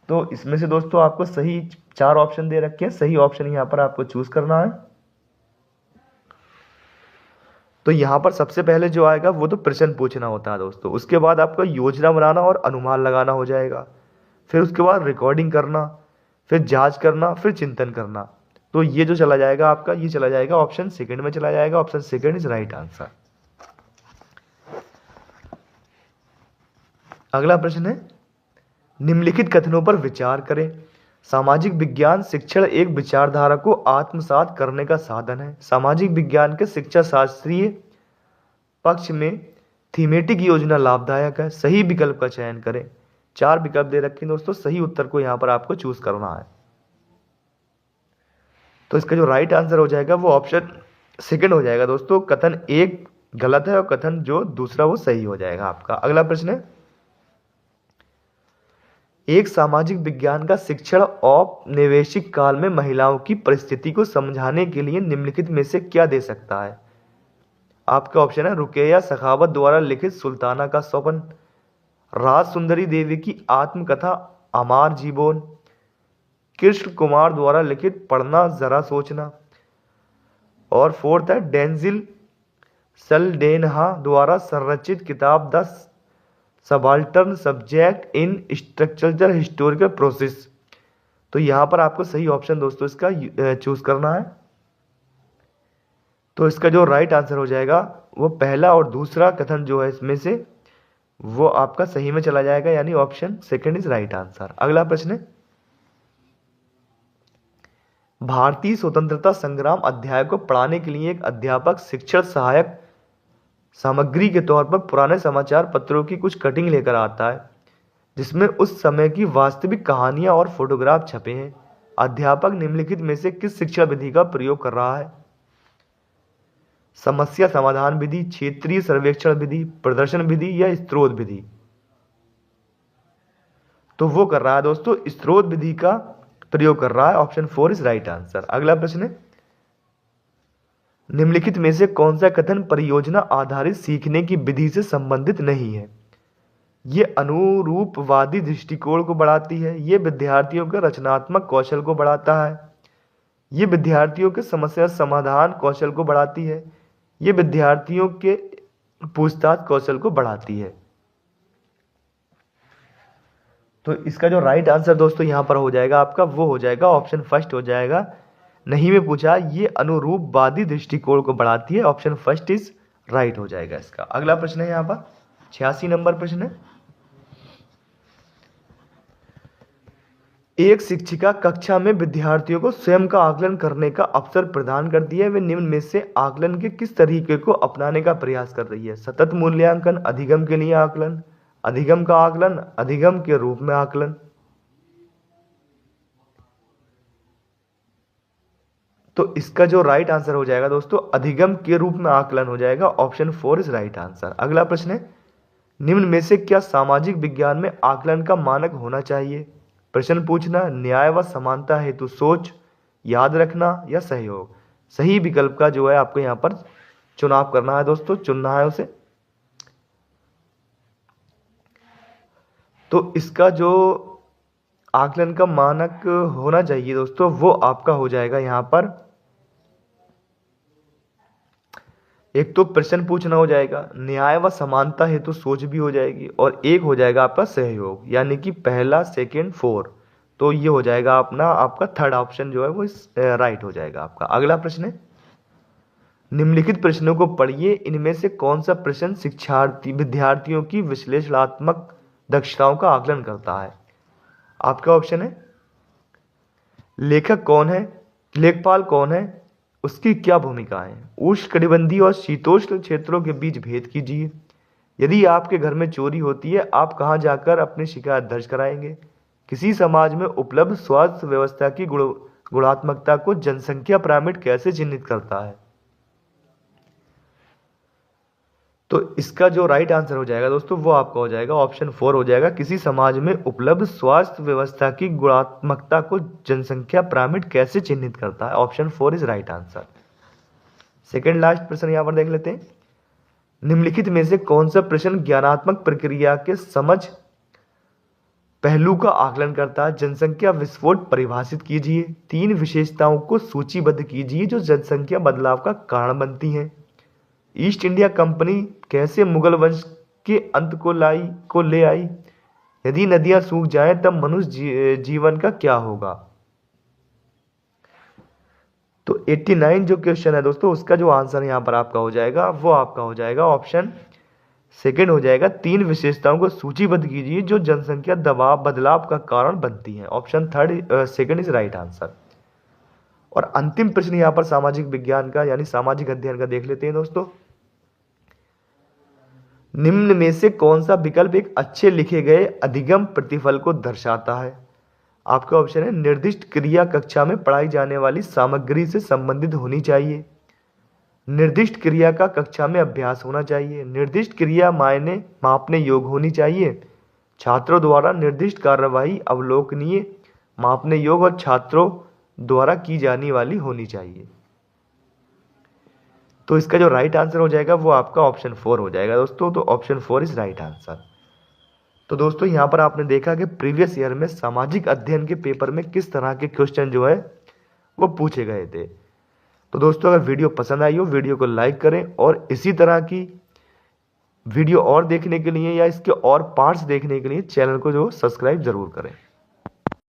तो इसमें से दोस्तों आपको सही 4 ऑप्शन दे रखे हैं, सही ऑप्शन यहां पर आपको चूज करना है। तो यहां पर सबसे पहले जो आएगा वो तो प्रश्न पूछना होता है दोस्तों, उसके बाद आपका योजना बनाना और अनुमान लगाना हो जाएगा, फिर उसके बाद रिकॉर्डिंग करना, फिर जांच करना, फिर चिंतन करना। तो ये जो चला जाएगा आपका, ये चला जाएगा ऑप्शन 2 में चला जाएगा। Option 2 is right answer. अगला प्रश्न है, निम्नलिखित कथनों पर विचार करें। सामाजिक विज्ञान शिक्षण एक विचारधारा को आत्मसात करने का साधन है। सामाजिक विज्ञान के शिक्षा शास्त्रीय पक्ष में थीमेटिक योजना लाभदायक है। सही विकल्प का चयन करें। 4 विकल्प दे रखे हैं दोस्तों, सही उत्तर को यहां पर आपको चूज करना है। तो इसका जो राइट आंसर हो जाएगा वो ऑप्शन 2 हो जाएगा दोस्तों। कथन 1 गलत है और कथन जो दूसरा वो सही हो जाएगा आपका। अगला प्रश्न है, एक सामाजिक विज्ञान का शिक्षण औपनिवेशिक काल में महिलाओं की परिस्थिति को समझाने के लिए निम्नलिखित में से क्या दे सकता है? आपका ऑप्शन है रुकैया सखावत द्वारा लिखित सुल्ताना का स्वप्न, राज सुंदरी देवी की आत्मकथा अमार जीवोन, कृष्ण कुमार द्वारा लिखित पढ़ना जरा सोचना, और 4th है डेंजिल सल्डेनहा द्वारा संरचित किताब the subaltern subject in structural historical process. तो यहाँ पर आपको सही ऑप्शन दोस्तों इसका चूज करना है। तो इसका जो राइट आंसर हो जाएगा वो पहला और दूसरा कथन जो है इसमें से वो आपका सही में चला जाएगा, यानी option second is right answer. अगला प्रश्न है, भारतीय स्वतंत्रता संग्राम अध्याय को पढ़ाने के लिए एक अध्यापक शिक्षण सहायक सामग्री के तौर पर पुराने समाचार पत्रों की कुछ कटिंग लेकर आता है जिसमें उस समय की वास्तविक कहानियां और फोटोग्राफ छपे हैं। अध्यापक निम्नलिखित में से किस शिक्षा विधि का प्रयोग कर रहा है? समस्या समाधान विधि, क्षेत्रीय सर्वेक्षण विधि, प्रदर्शन विधि या स्रोत विधि? तो वो कर रहा है दोस्तों स्रोत विधि का प्रयोग कर रहा है। Option 4 is right answer. अगला प्रश्न है, निम्नलिखित में से कौन सा कथन परियोजना आधारित सीखने की विधि से संबंधित नहीं है? ये अनुरूपवादी दृष्टिकोण को बढ़ाती है, ये विद्यार्थियों के रचनात्मक कौशल को बढ़ाता है, ये विद्यार्थियों के समस्या समाधान कौशल को बढ़ाती है, ये विद्यार्थियों के पूछताछ कौशल को बढ़ाती है। तो इसका जो राइट आंसर दोस्तों यहां पर हो जाएगा आपका वो हो जाएगा ऑप्शन फर्स्ट हो जाएगा। नहीं में पूछा, ये अनुरूपवादी दृष्टिकोण को बढ़ाती है। ऑप्शन फर्स्ट इज राइट हो जाएगा इसका। अगला प्रश्न है यहाँ पर 86 नंबर प्रश्न है, एक शिक्षिका कक्षा में विद्यार्थियों को स्वयं का आकलन करने का अवसर प्रदान करती है। वे निम्न में से आकलन के किस तरीके को अपनाने का प्रयास कर रही है? सतत मूल्यांकन, अधिगम के लिए आकलन, अधिगम का आकलन, अधिगम के रूप में आकलन? तो इसका जो राइट आंसर हो जाएगा दोस्तों अधिगम के रूप में आकलन हो जाएगा। Option 4 is right answer. अगला प्रश्न है, निम्न में से क्या सामाजिक विज्ञान में आकलन का मानक होना चाहिए? प्रश्न पूछना, न्याय व समानता हेतु सोच, याद रखना या सहयोग? सही विकल्प का जो है आपको यहाँ पर चुनाव करना है दोस्तों, चुनना है उसे। तो इसका जो आकलन का मानक होना चाहिए दोस्तों वो आपका हो जाएगा यहाँ पर, एक तो प्रश्न पूछना हो जाएगा, न्याय व समानता हेतु सोच भी हो जाएगी, और एक हो जाएगा आपका सहयोग, यानी कि पहला सेकंड 4। तो ये हो जाएगा अपना आपका थर्ड ऑप्शन जो है वो राइट हो जाएगा आपका। अगला प्रश्न है, निम्नलिखित प्रश्नों को पढ़िए, इनमें से कौन सा प्रश्न शिक्षार्थी विद्यार्थियों की विश्लेषणात्मक दक्षताओं का आकलन करता है? आपका ऑप्शन है, लेखक कौन है, लेखपाल कौन है, उसकी क्या भूमिका है, उष्णकटिबंधीय और शीतोष्ण क्षेत्रों के बीच भेद कीजिए, यदि आपके घर में चोरी होती है आप कहां जाकर अपनी शिकायत दर्ज कराएंगे, किसी समाज में उपलब्ध स्वास्थ्य व्यवस्था की गुणात्मकता को जनसंख्या पिरामिड कैसे चिन्हित करता है? तो इसका जो राइट आंसर हो जाएगा दोस्तों वो आपका हो जाएगा ऑप्शन 4 हो जाएगा, किसी समाज में उपलब्ध स्वास्थ्य व्यवस्था की गुणात्मकता को जनसंख्या पिरामिड कैसे चिन्हित करता है? Option 4 is right answer. Second last प्रश्न यहां पर देख लेते हैं, निम्नलिखित में से कौन सा प्रश्न ज्ञानात्मक प्रक्रिया के समझ पहलू का आकलन करता है? जनसंख्या विस्फोट परिभाषित कीजिए, 3 विशेषताओं को सूचीबद्ध कीजिए जो जनसंख्या बदलाव का कारण बनती हैं, ईस्ट इंडिया कंपनी कैसे मुगल वंश के अंत को ले आई, यदि नदियां सूख जाएं तब मनुष्य जीवन का क्या होगा? तो 89 जो क्वेश्चन है दोस्तों उसका जो आंसर यहाँ पर आपका हो जाएगा वो आपका हो जाएगा ऑप्शन सेकंड हो जाएगा, 3 विशेषताओं को सूचीबद्ध कीजिए जो जनसंख्या दबाव बदलाव का कारण बनती हैं। Option second is right answer. और अंतिम प्रश्न यहाँ पर सामाजिक विज्ञान का यानी सामाजिक अध्ययन का देख लेते हैं दोस्तों, निम्न में से कौन सा विकल्प एक अच्छे लिखे गए अधिगम प्रतिफल को दर्शाता है? आपका ऑप्शन है, निर्दिष्ट क्रिया कक्षा में पढ़ाई जाने वाली सामग्री से संबंधित होनी चाहिए, निर्दिष्ट क्रिया का कक्षा में अभ्यास होना चाहिए, निर्दिष्ट क्रिया मायने मापने योग्य होनी चाहिए, छात्रों द्वारा निर्दिष्ट कार्यवाही अवलोकनीय मापने योग्य और छात्रों द्वारा की जाने वाली होनी चाहिए। तो इसका जो राइट आंसर हो जाएगा वो आपका ऑप्शन 4 हो जाएगा दोस्तों। तो ऑप्शन 4 इज राइट आंसर। तो दोस्तों यहाँ पर आपने देखा कि प्रीवियस ईयर में सामाजिक अध्ययन के पेपर में किस तरह के क्वेश्चन जो है वो पूछे गए थे। तो दोस्तों अगर वीडियो पसंद आई हो वीडियो को लाइक करें और इसी तरह की वीडियो और देखने के लिए या इसके और पार्ट्स देखने के लिए चैनल को जो सब्सक्राइब जरूर करें।